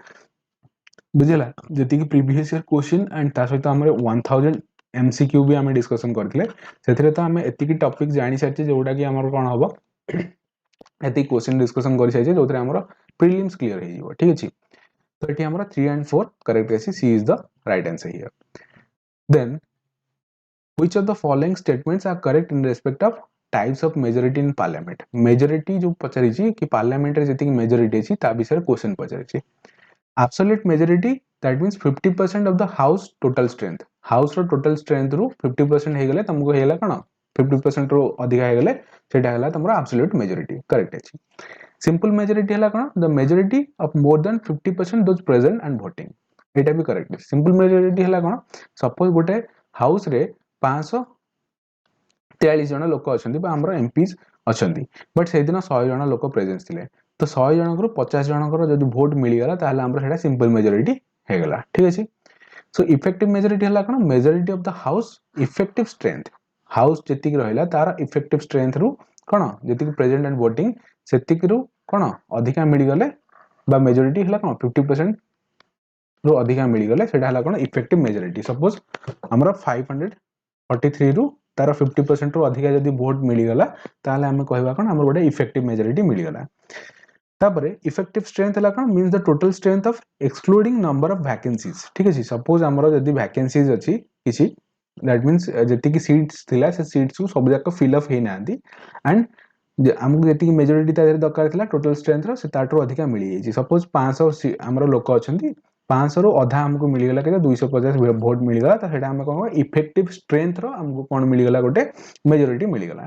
बुझला जति कि प्रीवियस ईयर क्वेश्चन एंड ता सहित हमरे 1000 एमसीक्यू भी हमें डिस्कशन करथिले सेथिरे तो हमें एति की टॉपिक जानि साथि जोटा कि हमर कोन हबो एति क्वेश्चन डिस्कशन करि साथि जोतरे हमर प्रीलिम्स क्लियर हे जिवो ठीक अछि तो एटी हमारा 3 and 4 correct है C is the right answer here then which of the following statements are correct in respect of types of majority in parliament majority जो पचारि छी कि पार्लियामेंट रे जति मेजॉरिटी छी ता विषय क्वेश्चन पचारि छी absolute majority that means 50% of the house total strength house row total strength रो 50% हे गेले तुमको हेला कोन 50% रो अधिक हे गेले सेटा हला तुमरो absolute majority correct अछि simple majority हला कोन the majority of more than 50% those present and voting एटा भी करेक्ट सिंपल मेजॉरिटी हला कोन सपोज गोटे हाउस रे 543 जन लोक अछंती बा हमरो एमपीज अछंती बट से दिन 100 जन लोक प्रेजेंस थिले तो 100 जनकर 50 जनकर जदि वोट मिली गला ताले हमरो सेटा सिंपल मेजॉरिटी हे गला ठीक अछि सो इफेक्टिव मेजॉरिटी हला कोन majority of the house effective strength house जति रहला तार इफेक्टिव स्ट्रेंथ रु कोन जति प्रेजेंट एंड वोटिंग सेति रु कोन अधिका मिली गले बा मेजॉरिटी हला कोन 50% रो अधिका मिली गले सेटा हला कोन इफेक्टिव मेजॉरिटी सपोज हमरा 543 रु तार 50% रो अधिका जदि वोट मिली गला ताले हम कहबा कोन हमर गोटे इफेक्टिव मेजॉरिटी मिली गला तापरे इफेक्टिव स्ट्रेंथ हला कोन means the total strength of excluding number of vacancies ठीक अछि सपोज हमरा जदि वैकेंसीज अछि किछि दैट मींस जति की सीट्स थिला से सीट्स को सब जाक फिल अप हे नांती एंड हमको जति मेजॉरिटी तारे दरकार थिला टोटल स्ट्रेंथ रो से ताटरो अधिका मिली जाई सपोज 500 हमरो लोक अछंती 500 रो आधा हमको मिली गला के 250 वोट मिली गला त सेटा हम कहबो इफेक्टिव स्ट्रेंथ रो हमको कोन मिली गला गोटे मेजॉरिटी मिली गला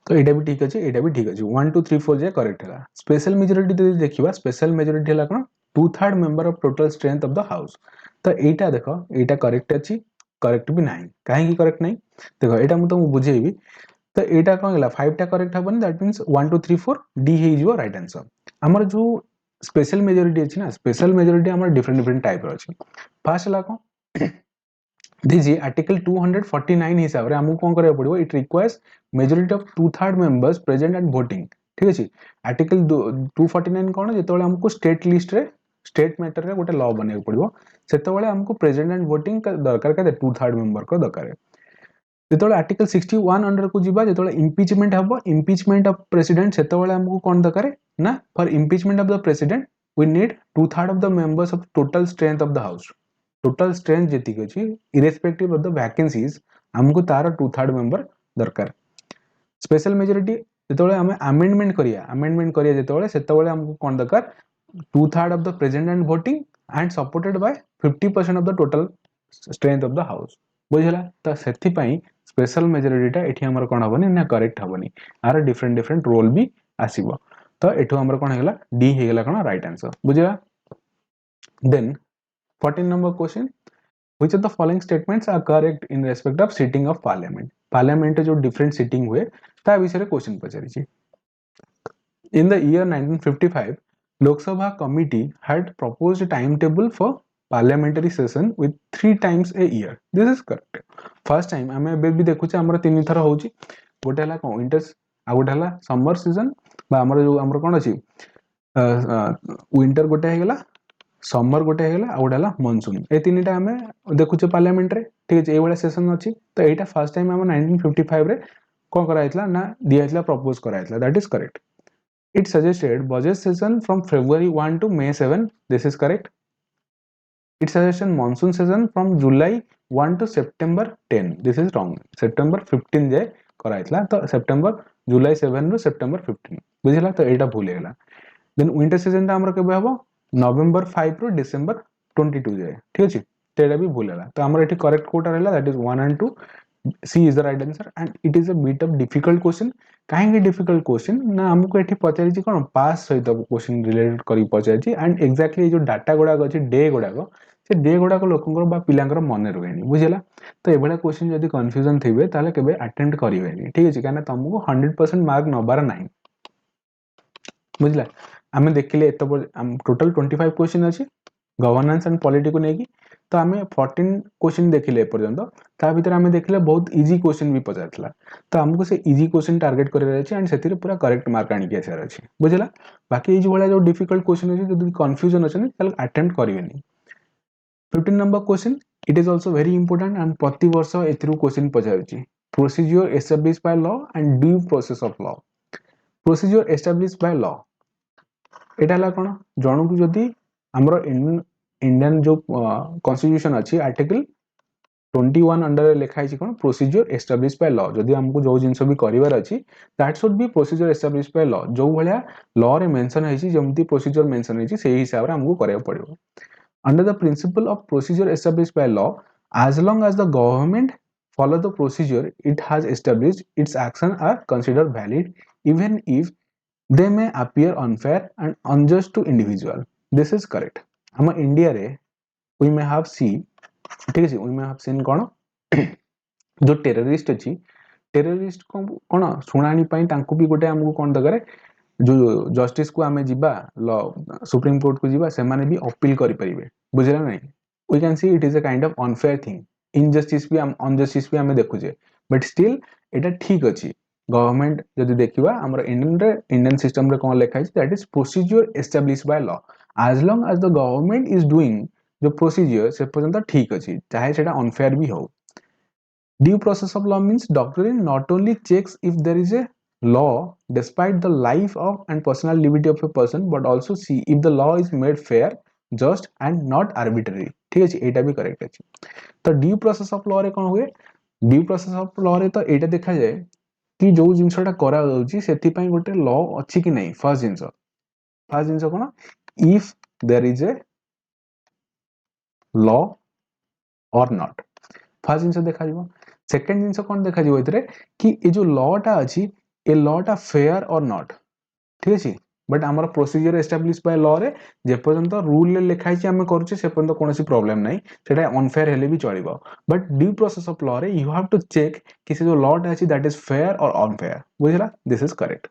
तो एटा भी ठीक अछि एटा भी ठीक अछि 1 2 3 4 जे करेक्ट हला स्पेशल मेजॉरिटी यदि देखिबा स्पेशल मेजॉरिटी हला कोन 2/3 member of total strength of the house तो एटा देखो एटा करेक्ट अछि करेक्ट भी नाही काहे की करेक्ट नाही देखो एटा मु तुमको बुझेबी तो एटा कोन गेला 5 टा करेक्ट हबन दैट मींस 1 2 3 4 डी हे इज योर राइट आंसर हमर जो स्पेशल मेजॉरिटी अछि ना स्पेशल मेजॉरिटी हमर डिफरेंट डिफरेंट टाइप रो अछि फर्स्ट हला को दीजिए आर्टिकल 249 हिसाब रे हमको कोन करे पड़िबो it requires majority of 2/3 members present and voting ठीक अछि आर्टिकल 249 कोन जेतोले हमको स्टेट लिस्ट रे स्टेट मैटर रे गोटे लॉ बने पड़िबो सेतोले हमको प्रेजेंट एंड वोटिंग का दरकार का 2/3 मेंबर को दरकार है जेतोले आर्टिकल 61 अंडर को जिबा जेतोले इंपीचमेंट हबो इंपीचमेंट ऑफ प्रेसिडेंट सेतोले हमको कोन दरकार है ना for impeachment of the president we need 2/3 of the members of total strength of the house total strength जेति अछि इरेस्पेक्टिव ऑफ द वैकेंसीज हमको तार 2/3 मेंबर दरकार स्पेशल मेजॉरिटी जेतोले हम अमेंडमेंट करिया जेतोले सेतोले हमको कोन दरकार 2/3 of the present and voting and supported by 50% of the total strength of the house बुझला त सेति पई स्पेशल मेजॉरिटीटा एठी हमर कोन हबनी ना करेक्ट हबनी आर डिफरेंट डिफरेंट रोल भी आसीबो तो एठो हमर कोन हेगला डी हे गेला कोन राइट आंसर बुझला then 14 number question which of the following statements are correct in respect of sitting of parliament जो different sitting हुए ता विषय क्वेश्चन पचारि छी in the year 1955 Lok Sabha committee had proposed a timetable for parliamentary session with 3 times a year. This is correct. First time आम एबे भी देखुचे हमर 3 थर होची गोटे हला कोन विंटर्स आ गोटे हला समर सीजन बा हमर जो हमर कोन अछि विंटर गोटे हेगला समर गोटे हेगला आ गोटे हला मानसून ए तीनटा आम देखुचे पार्लियामेंट रे ठीक अछि ए वाला सेशन अछि तो एटा फर्स्ट टाइम हम 1955 रे कोन करा आइतला ना दिया आइतला प्रपोज करा आइतला that is correct. It suggested budget session from February 1 to May 7. This is correct. It suggested monsoon session from July 1 to September 10. This is wrong. September 15 जाए कराइतला तो September July 7 ରୁ September 15 बुझिला तो एटा भूल गेला. Then winter season टा हमर केबे हबो November 5 ରୁ December 22 जाए ठीक अछि तो एटा भी भूल गेला तो हमर एठी करेक्ट कोटा रहला that is 1 and 2. C is the right answer and it is a bit of difficult question. कहीं डिफिकल्ट क्वेश्चन ना हमको एठी पचारि कोन पास सहित क्वेश्चन रिलेटेड करी पचारि एंड एक्जाक्टली जो डाटा गुडा अछि डे गुडा से डे गुडा लोकंकर बा पिलांकर मन रुहेनी बुझिला तो एभला क्वेश्चन जदी कंफ्यूजन थिबे ताले केबे अटेम्प्ट करिवेनी ठीक अछि काना तुमको 100% मार्क नबार नाही बुझिला आमे देखिले एत टोटल 25 क्वेश्चन अछि गवर्नेंस एंड पॉलिटी को नेकी तो आमे 14 क्वेश्चन देखिले पर्यंत ता भीतर आमे देखिले बहुत इजी क्वेश्चन भी पचारथला तो हमको से इजी क्वेश्चन टारगेट करे रहै छै एंड सेतिर पूरा करेक्ट मार्क आनी के आसार अछि बुझिला बाकी ए जो वाला जो डिफिकल्ट क्वेश्चन अछि जदी कंफ्यूजन अछि ताले अटेम्प्ट करिवेनी 15 number question it is also very important and प्रति वर्ष एथिरु क्वेश्चन पचारछि procedure established by law and due process of law procedure established by law एटा ला कोन जणु को जदी हमरो इंडियन जो कॉन्स्टिट्यूशन अछि आर्टिकल 21 अंडर लिखा है कोन प्रोसीजर एस्टैब्लिश्ड बाय लॉ जदी हमको जो जिंस भी करिवार अछि that should be procedure established by law जो भलिया लॉ रे मेंशन है जेमती प्रोसीजर मेंशन है सेही हिसाब रे हमको करिया पड़िबो under the principle of procedure established by law as long as the government follow the procedure it has established its actions are considered valid even if they may appear unfair and unjust to individual this is correct हम India रे we may have see ठीक है we may have seen कोन जो terrorist अछि terrorist को कोन सुनानी पई तांको भी गोटे हमको कोन दगरे जो जस्टिस को आमे जिबा लॉ सुप्रीम कोर्ट को जिबा से माने भी अपील करि परिबे बुझला नै we can see it is a kind of unfair thing injustice भी अनजस्टिस भी आमे देखुजे बट स्टिल एटा ठीक अछि गवर्नमेंट जदी देखिबा हमर इंडियन सिस्टम रे कोन लिखा है that is procedure established by law as long as the government is doing जो प्रोसीजर से पर्यंत ठीक अछि चाहे सेटा अनफेयर भी हो due process of law means doctrine not only checks if there is a law despite the life of and personal liberty of a person but also see if the law is made fair just and not arbitrary ठीक अछि एटा भी correct अछि तो due process of law रे कोन हुए due process of law रे तो एटा देखा जाय कि जो जिंसटा करा जाउची सेति पई गोटे लॉ अछि कि नै फर्स्ट जिंस कोन if there is a law or not first जिंस देखा जिवो सेकंड जिंस कोन देखा जिवो इतरे कि ए जो लॉ टा अछि ए लॉ टा फेयर और नॉट ठीक अछि बट हमर प्रोसीजर एस्टैब्लिश बाय लॉ रे जे पर्यंत रूल ले लिखाइ छी हम करूचे से पर्यंत कोनोसी प्रॉब्लम नै सेटा अनफेयर हेले भी चलिबो but due process of law रे यू हैव टू चेक कि से जो लॉ टा अछि दैट इज फेयर और अनफेयर बुझला this is correct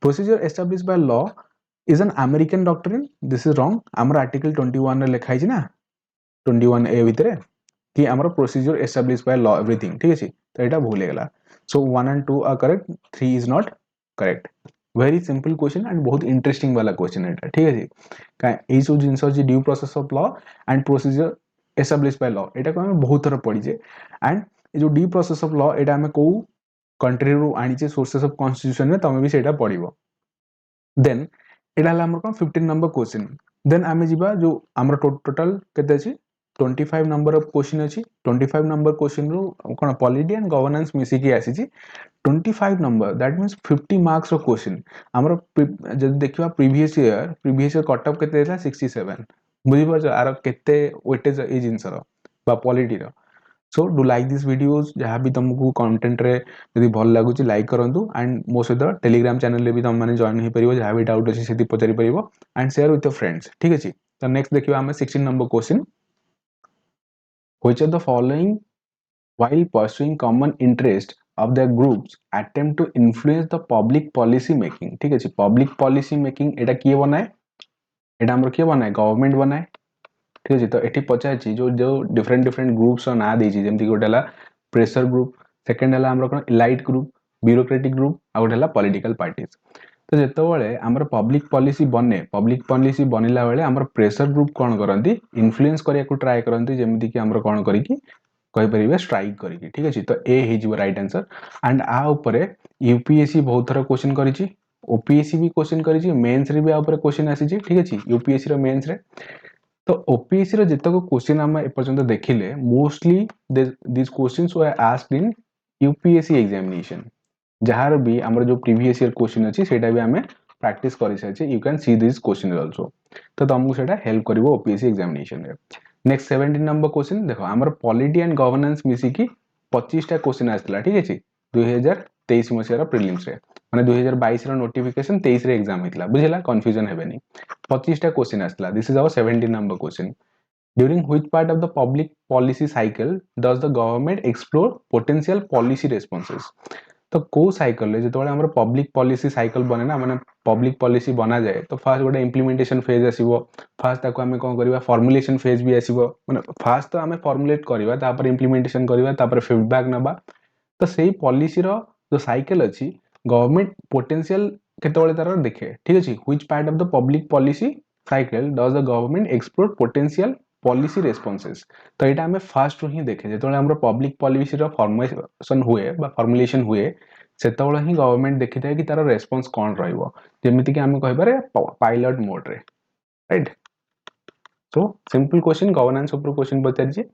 procedure establish by law is an American doctrine this is wrong हमर आर्टिकल 21 रे लिखाइ छी ना 21 ए भितरे कि हमर procedure establish by law everything ठीक अछि तो एटा भूल गेला so 1 and 2 are correct 3 is not correct very simple question and बहुत इंटरेस्टिंग वाला क्वेश्चन एटा ठीक अछि का ए सब जिंस अछि due process of law and procedure establish by law एटा को हम बहुत थर पढी जे एंड ए जो ड्यू प्रोसेस ऑफ लॉ एटा हम को कंट्री रो आनी जे सोर्सेस ऑफ कॉन्स्टिट्यूशन में तमे भी सेटा पढिबो देन एटा हमर को 15 नंबर क्वेश्चन देन आमे जिबा जो हमर टोटल केते अछि 25 नंबर ऑफ क्वेश्चन अछि 25 नंबर क्वेश्चन रो कोन पॉलिटी एंड गवर्नेंस मिसी की आसी छी 25 number that means 50 marks of question हमर जदी देखिबा प्रीवियस ईयर कट ऑफ केते था 67 बुझि परछ आर केते वेटेज ए जिंसर बा पॉलिटी रो so do like this videos जहां भी तुमको कंटेंट रे यदि भल लागु छी लाइक करंतु एंड मो सहित टेलीग्राम चैनल रे भी तुम माने जॉइन हे परिबो जहां भी डाउट अछि सेति पचारि परिबो and share with your friends ठीक अछि तो नेक्स्ट देखिबा हम 16 number question which of the following while pursuing common interest of their groups attempt to influence the public policy making ठीक है public policy making एटा किए बनाए एटा हमर किए बनाए गवर्नमेंट बनाए ठीक अछि तो एठी पचाछि जो जो डिफरेंट डिफरेंट ग्रुप्स ना देछि जेमति गोटे हला प्रेशर ग्रुप सेकंड हला हमर कोन इलाइट ग्रुप ब्यूरोक्रेटिक ग्रुप आ गोटे हला पॉलिटिकल पार्टीज तो जेतबेले हमर पब्लिक पॉलिसी बनिला बेले हमर प्रेशर ग्रुप कोन करंती इन्फ्लुएंस करिया को ट्राई करंती जेमति कि हमर कोन करी कि कहि परिबे स्ट्राइक करी ठीक अछि तो ए हे जिवो राइट आंसर एंड आ ऊपरे यूपीएससी बहुत थरा क्वेश्चन करिछि ओपीएससी भी क्वेश्चन करिछि मेंस रे भी आ ऊपर क्वेश्चन आसीछि ठीक अछि यूपीएससी रो मेंस रे तो ओपीएससी रो जतको क्वेश्चन हम ए पर्यंत देखिले mostly this questions were asked in UPSC examination जहार भी हमर जो प्रीवियस ईयर क्वेश्चन अछि सेटा भी हमें प्रैक्टिस करि सके you can see this question also तो तुमको सेटा हेल्प करिवो ओपीएससी एग्जामिनेशन रे नेक्स्ट 17 नंबर क्वेश्चन देखो हमर पॉलिटी एंड गवर्नेंस मिसी की 25 टा क्वेश्चन आस्थिला ठीक अछि 2023 मसिया रो प्रीलिम्स रे माने 2022 रो नोटिफिकेशन 23 रे एग्जाम हितला बुझिला कंफ्यूजन हेबेनी 25 टा क्वेश्चन आस्थिला this is our 17 number question during which part of the public policy cycle does the government explore potential policy responses तो को साइकिल रे जेतबेले हमर पब्लिक पॉलिसी साइकिल बने ना माने पब्लिक पॉलिसी बना जाए तो फास्ट गोटे इंप्लीमेंटेशन फेज आसीबो फास्ट ताको हमें कोन करबा फॉर्मुलेशन फेज भी आसीबो माने फास्ट तो हमें फॉर्मुलेट करबा तापर इंप्लीमेंटेशन करबा तापर फीडबैक नबा तो सेही पॉलिसी रो जो साइकिल अछि गवर्नमेंट पोटेंशियल केतबेले तार देखे ठीक अछि which part of the public policy cycle does the government explore potential policy responses तो एटा हमें फास्ट रो ही देखे जेतबेले हमर पब्लिक पॉलिसी रो फॉर्मुलेशन हुए बा फॉर्मुलेशन हुए सेतबेले ही गवर्नमेंट देखिथाय कि तार रेस्पॉन्स कोन रहइबो जेमिति कि हम कहबारे पायलट मोड रे right so simple question governance ऊपर क्वेश्चन पचारछि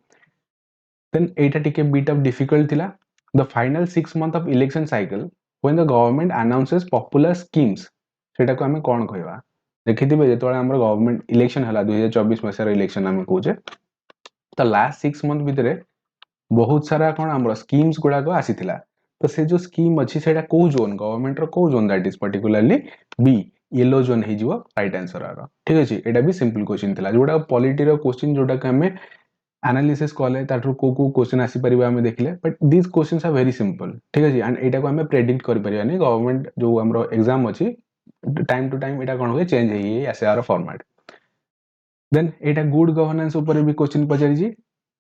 then एटा टिके बिट ऑफ डिफिकल्ट थिला the final 6 month of election cycle when the government announces popular schemes सेटा को हमें कोन कहबा देखिथिबे जेतबेले हमर गवर्नमेंट इलेक्शन हला 2024 मसिया रो इलेक्शन हम कहूजे तो लास्ट 6 मंथ भितरे बहुत सारा कोन हमर स्कीम्स गुडा को आसीथिला तो से जो स्कीम अछि सेटा को जोन गवर्नमेंट रो को zone that is particularly B yellow zone हे जिवो राइट आंसर आरो ठीक अछि एटा भी सिंपल क्वेश्चन थिला जोडा पॉलिटी रो क्वेश्चन जोडा के हमें एनालिसिस कले ताठू को क्वेश्चन आसी परिबा हमें देखले but this questions are very simple ठीक अछि एंड एटा को हमें प्रेडिक्ट कर परिबानी गवर्नमेंट जो हमरो एग्जाम अछि टाइम टू टाइम एटा कोन होय चेंज हेई आसे आरो फॉर्मेट देन एटा गुड गवर्नेंस ऊपर भी क्वेश्चन पचारि छी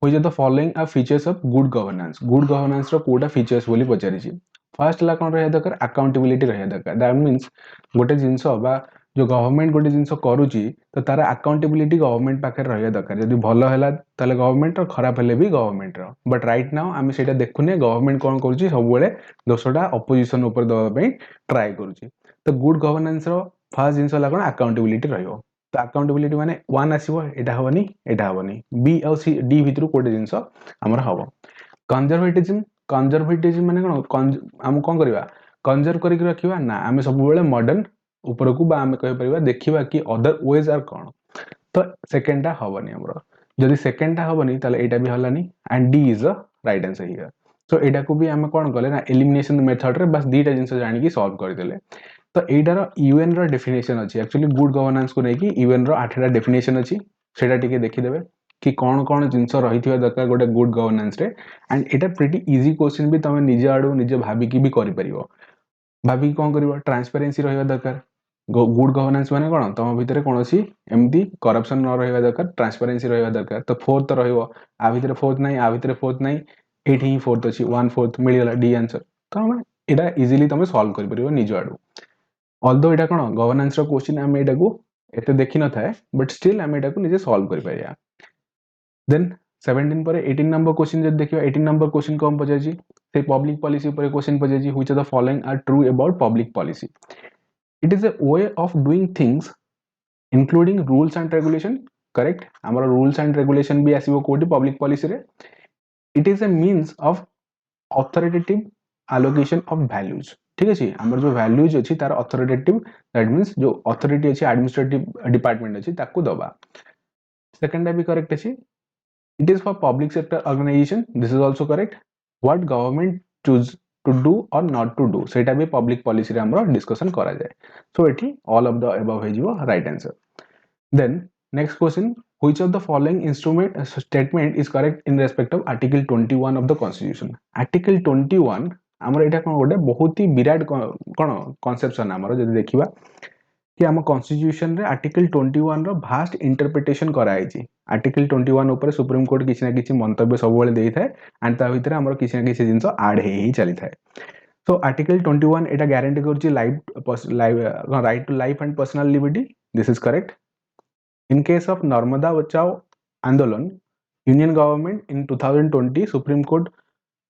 which are the following are features of good governance रो कोटा फीचर्स बोली पचारि छी फर्स्ट ला कोन रहया दरकार अकाउंटेबिलिटी रहया दरकार दैट मींस गोटे जिंस बा जो गवर्नमेंट गोटे जिंस करूची तो तार अकाउंटेबिलिटी गवर्नमेंट पाखे रहया दरकार यदि भलो हैला ताले गवर्नमेंट रो खराब हेले भी गवर्नमेंट रो बट राइट नाउ आमे सेटा देखुने गवर्नमेंट कोन करूची सब बेले दोसोटा अपोजिशन ऊपर दबा पे ट्राई करूची तो गुड गवर्नेंस रो फर्स्ट जिंस ला कोन अकाउंटेबिलिटी रहयो तो अकाउंटेबिलिटी माने 1 आसीबो एटा हबनी बी और सी डी भितरु कोटे जिंस हमर हबो कंजर्वेटिज्म माने कोन हम कोन करबा कंजर्व करि रखिबा ना आमे सब बेले मॉडर्न ऊपर को बा आमे कहि परिबा देखिबा कि अदर वेज आर कोन तो सेकंड टा हबनी हमरो जदि सेकंड टा हबनी ताले एटा भी हलानी and D is the right answer here तो एटा को भी हमें कोन करले ना एलिमिनेशन मेथड रे बस दीटा जिंस जानि कि सॉल्व कर देले तो एटार यूएन रो डेफिनेशन अछि एक्चुअली गुड गवर्नेंस को नै कि यूएन रो 8टा डेफिनेशन अछि सेटा टिके देखि देबे कि कोन कोन जिंस रहिथिबा दरकार गोटे गुड गवर्नेंस रे and Etah pretty easy question भी तमे निजे आडू निजे भाबी कि भी करि परिबो भाबी कोन करबो ट्रांसपेरेंसी रहिबा दरकार गुड गवर्नेंस माने कोन तम भितरे कोनोसी एमदी करप्शन न रहिबा दरकार ट्रांसपेरेंसी रहिबा दरकार तो फोर्थ रहिबो आ भितरे फोर्थ नै एठी ही फोर्थ अछि 1/4 मिलिगला डी आंसर तो हम एटा इजीली तमे सॉल्व करि परिबो निजे आडू ऑल्दो एटा कोन गवर्नेंस रो क्वेश्चन हम एटा को एते देखि न थाए बट स्टिल हम एटा को निजे सॉल्व करि परिया देन 17 पर 18 नंबर क्वेश्चन जब देखिबा 18 नंबर क्वेश्चन को हम पचाछि से पब्लिक पॉलिसी पर क्वेश्चन पचाछि which are the following are true about public policy it is a way of doing things including rules and regulation correct हमर रूल्स एंड रेगुलेशन भी आसीबो कोटी पब्लिक पॉलिसी रे it is a means of authoritative allocation of values ठीक अछि हमर जो values अछि तार ऑथोरिटेटिव दैट मींस जो ऑथोरिटी अछि एडमिनिस्ट्रेटिव डिपार्टमेंट अछि ताकू दबा सेकंड भी करेक्ट अछि it is for public sector organization this is also correct what government choose to do or not to do सेटा भी public policy रे हमरो डिस्कशन करा जाय so एठी all of the above हे जिवो right answer then next question which of the following instrument statement is correct in respect of article 21 of the constitution article 21 हमर एटा कोन गोटे बहुत ही विराट कोन कॉन्सेप्शन हमरो जदि देखिबा कि आम कॉन्स्टिट्यूशन रे आर्टिकल 21 रो भास्ट इंटरप्रिटेशन कराई छी आर्टिकल 21 ऊपर सुप्रीम कोर्ट किसी ना किसी मंतव्य सब बेले देई थाए एंड ता भितर हमर किसी ना किसी जिंस ऐड ही चली थाए सो आर्टिकल 21 एटा गारंटी करछि right to life and personal liberty this is correct in case of Narmada Bachao Andolan union government in 2020 supreme court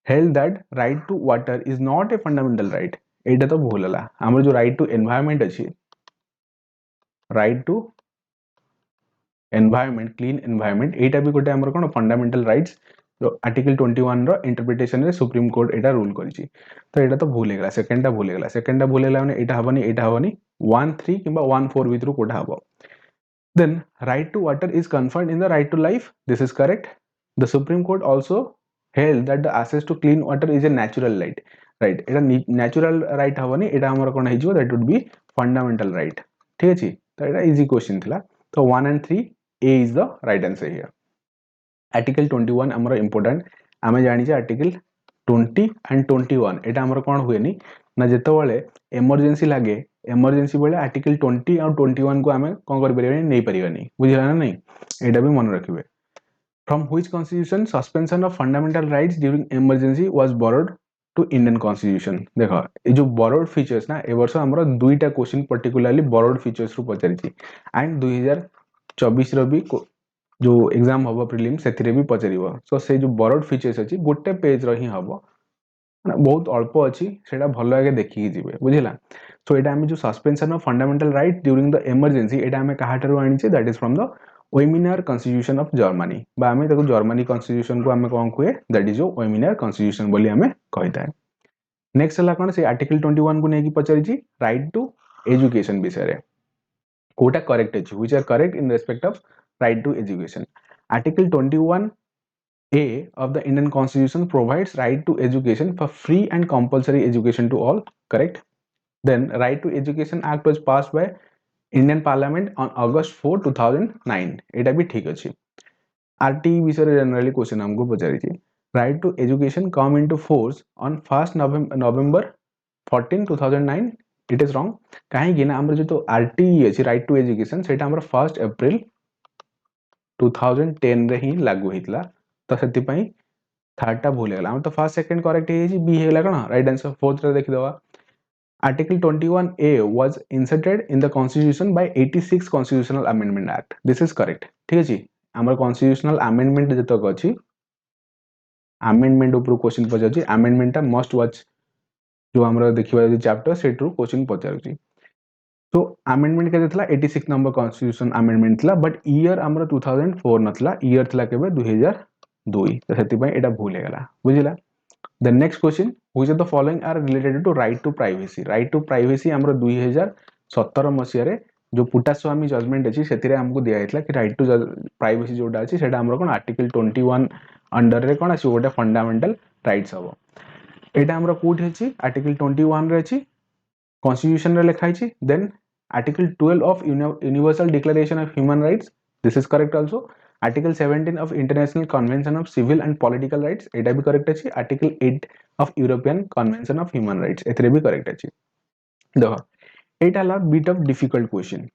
held that right to water is not a fundamental right एटा तो भूल हला हमर जो right to environment अछि right to environment clean environment एटा भी गोटे हमर कोन fundamental rights जो आर्टिकल 21 रो इंटरप्रिटेशन रे सुप्रीम कोर्ट एटा रूल करछि तो एटा तो भूल गेला सेकंडा भूल गेला माने एटा हबनी 1 3 किबा 1 4 भितरु कोठा हबो then right to water is confined in the right to life this is correct the supreme court also held that the access to clean water is a natural right Etah natural right हबनी एटा हमर कोन हिजो that would be fundamental right ठीक अछि तो एटा easy question थिला तो 1 and 3 a is the right answer here article 21 हमर important आमे जानि जे article 20 and 21 एटा हमर कोन हुएनी ना जेतो बेले इमरजेंसी लागे इमरजेंसी बेले आर्टिकल 20 और 21 को आमे कोन कर परिबे नै परिबानी बुझिला ना नै एटा भी मन रखिबे from which constitution suspension of fundamental rights during emergency was borrowed to Indian constitution देखो ये जो borrowed features ना ए वर्ष हमरो दुईटा क्वेश्चन पर्टिकुलरली borrowed features रु पचारिछि एंड 2024 रो भी जो एग्जाम हबो प्रीलिम सेथिरे भी पचारिबो सो से जो borrowed features अछि गोटे पेज रो ही हबो बहुत अल्प अछि सेटा भलो आगे देखि जिवे बुझिला सो एटा हम जो suspension of fundamental right during the emergency एटा हम काहाटरो आनिछे that is from the Weimar constitution of Germany बा हमें देखो जर्मनी कॉन्स्टिट्यूशन को हमें कोन कुए दैट इज जो वेमिनार कॉन्स्टिट्यूशन बोली हमें कहिता है नेक्स्ट हला कोन से आर्टिकल 21 को नेकी पचारिछि राइट टू एजुकेशन विषय रे कोटा करेक्ट अछि which are correct in respect of right to education article 21 A of the Indian Constitution provides right to education for free and compulsory education to all, correct? Then Right to Education Act was passed by Indian Parliament on August 4, 2009. एटा भी ठीक अछि RT विषय generally question हमको पचारिछि right to education come into force on 1st November 14 2009 it is wrong काहे कि ना हमर जो तो RT अछि right to education सेटा हमर 1st April 2010 रे ही लागू हितला तो सेति पई थर्ड टा भूल गेला हम तो फर्स्ट सेकंड करेक्ट हे जी बी हेला कोन राइट आंसर फोर्थ रे देखि दवा article 21A was inserted in the constitution by 86 constitutional amendment act this is correct ठीक अछि हमर constitutional amendment जतक अछि amendment ऊपर क्वेश्चन पजाछि amendment टा मस्ट वॉच जो हमरा देखिबा जे चैप्टर सेटू क्वेश्चन पचारुछि तो अमेंडमेंट के देथला 86 नंबर कॉन्स्टिट्यूशन अमेंडमेंट थला बट ईयर हमर 2004 नथला ईयर थला केबे 2002 तो सेति पई एटा भूल गेला बुझिला the next question which of the following are related to right to privacy हमर 2017 मसिया रे जो पुटास्वामी जजमेंट अछि सेतिरे हमको दिया हेतला कि राइट टू प्राइवेसी जोटा अछि सेटा हमर कोन आर्टिकल 21 अंडर रे कोन अछि ओटा फंडामेंटल राइट्स हबो एटा हमर कोठी अछि आर्टिकल 21 रे अछि कॉन्स्टिट्यूशन रे लिखा अछि then Article 12 of Universal Declaration of Human Rights. This is correct also. Article 17 of International Convention of Civil and Political Rights. एटा भी correct अछि. Article 8 of European Convention of Human Rights. एथरे भी correct अछि. देखो एटा ला bit of difficult question.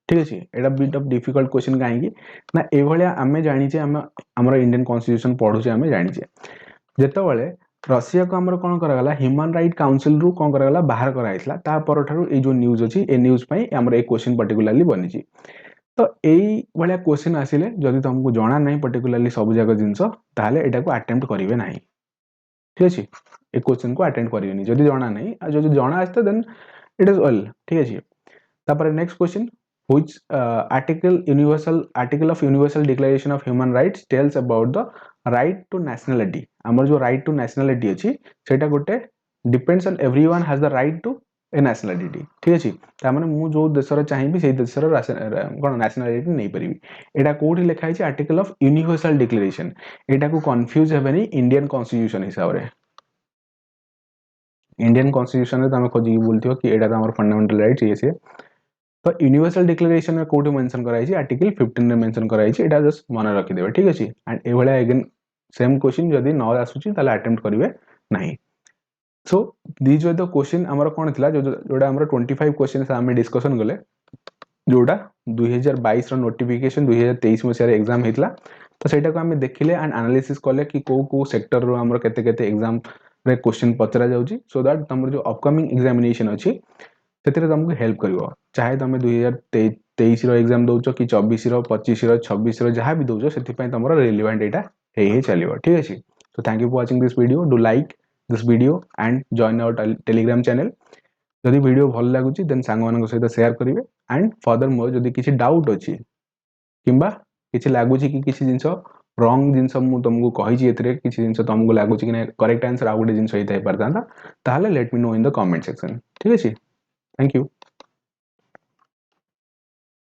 ठीक अछि. एटा bit of difficult question काहेकि ना ए भलिया आमे जानि जे हमर इंडियन कॉन्स्टिट्यूशन पढु जे आमे जानि जे जेतबेले रशिया को हमर कोन करा गला ह्यूमन राइट काउंसिल रु कोन करा गला बाहर करा आइतला ता परठारु ए जो न्यूज़ अछि ए न्यूज़ पई हमर ए क्वेश्चन पर्टिकुलरली बनिछि तो एई भलिया क्वेश्चन आसिले जदि तुमको जणा नै पर्टिकुलरली सब जगह जिंस ताले एटा को अटेम्प्ट करिवे नाही ठीक अछि ए क्वेश्चन को अटेम्प्ट करिवेनी जदि जणा नै आ जदि जणा आस्ते देन इट इज वेल ठीक अछि तापर next question which article of universal declaration of human rights tells about the right to nationality हमर जो right to nationality अछि सेटा गोटे depends on everyone has the right to a nationality ठीक अछि त माने मु जो देशर चाहिबी सेही देशर कोन nationality नै परिबी एटा कोठी लिखा अछि article of universal declaration एटा को कंफ्यूज हेबेनी इंडियन कॉन्स्टिट्यूशन हिसाब रे इंडियन कॉन्स्टिट्यूशन रे तमे खोजी बोलथियो कि एटा हमर फंडामेंटल राइट्स ये से तो यूनिवर्सल डिक्लेरेशन में कोड मेंशन कराई छी आर्टिकल 15 में मेंशन कराई छी एटा जस्ट मन रखि देबे ठीक अछि एंड ए भले अगेन सेम क्वेश्चन जदी न आसुची ताले अटेम्प्ट करिवे नाही so these were the question आमर कौन थिला जोड़ा आमर 25 क्वेश्चन आम डिस्कसन कले जोड़ा 2022 नोटिफिकेशन 2023 मसीह एग्जाम होता तो सहीटा को आम देखिले एंड एनालिसिस कले कि कौ सेक्टर रो आमर केते केते एग्जाम रे क्वेश्चन पचरा जाउची सो दैट तुम जो अपकमिंग एग्जामिनेशन अच्छी से तुमको हेल्प कर चाहे तुम 2023 एग्जाम दौच कि 24 25 26 जहाँ भी दौच से तुम रिलेवेंट यहाँ चलो ठीक अच्छे so thank you for watching this video do like this video and join our telegram channel जदि वीडियो भल लगुच देन सांग सहित शेयर करेंगे एंड फर्दर मोर जदि किसी डाउट अच्छी किंबा किसी लगुच कि किसी जिनस रंग जिनस तुमको कही किसी जिनस तुमको लगुच कि करेक्ट आंसर आउ गोटे जिनस होता है पारता let me know in the comment section ठीक अच्छे थैंक यू।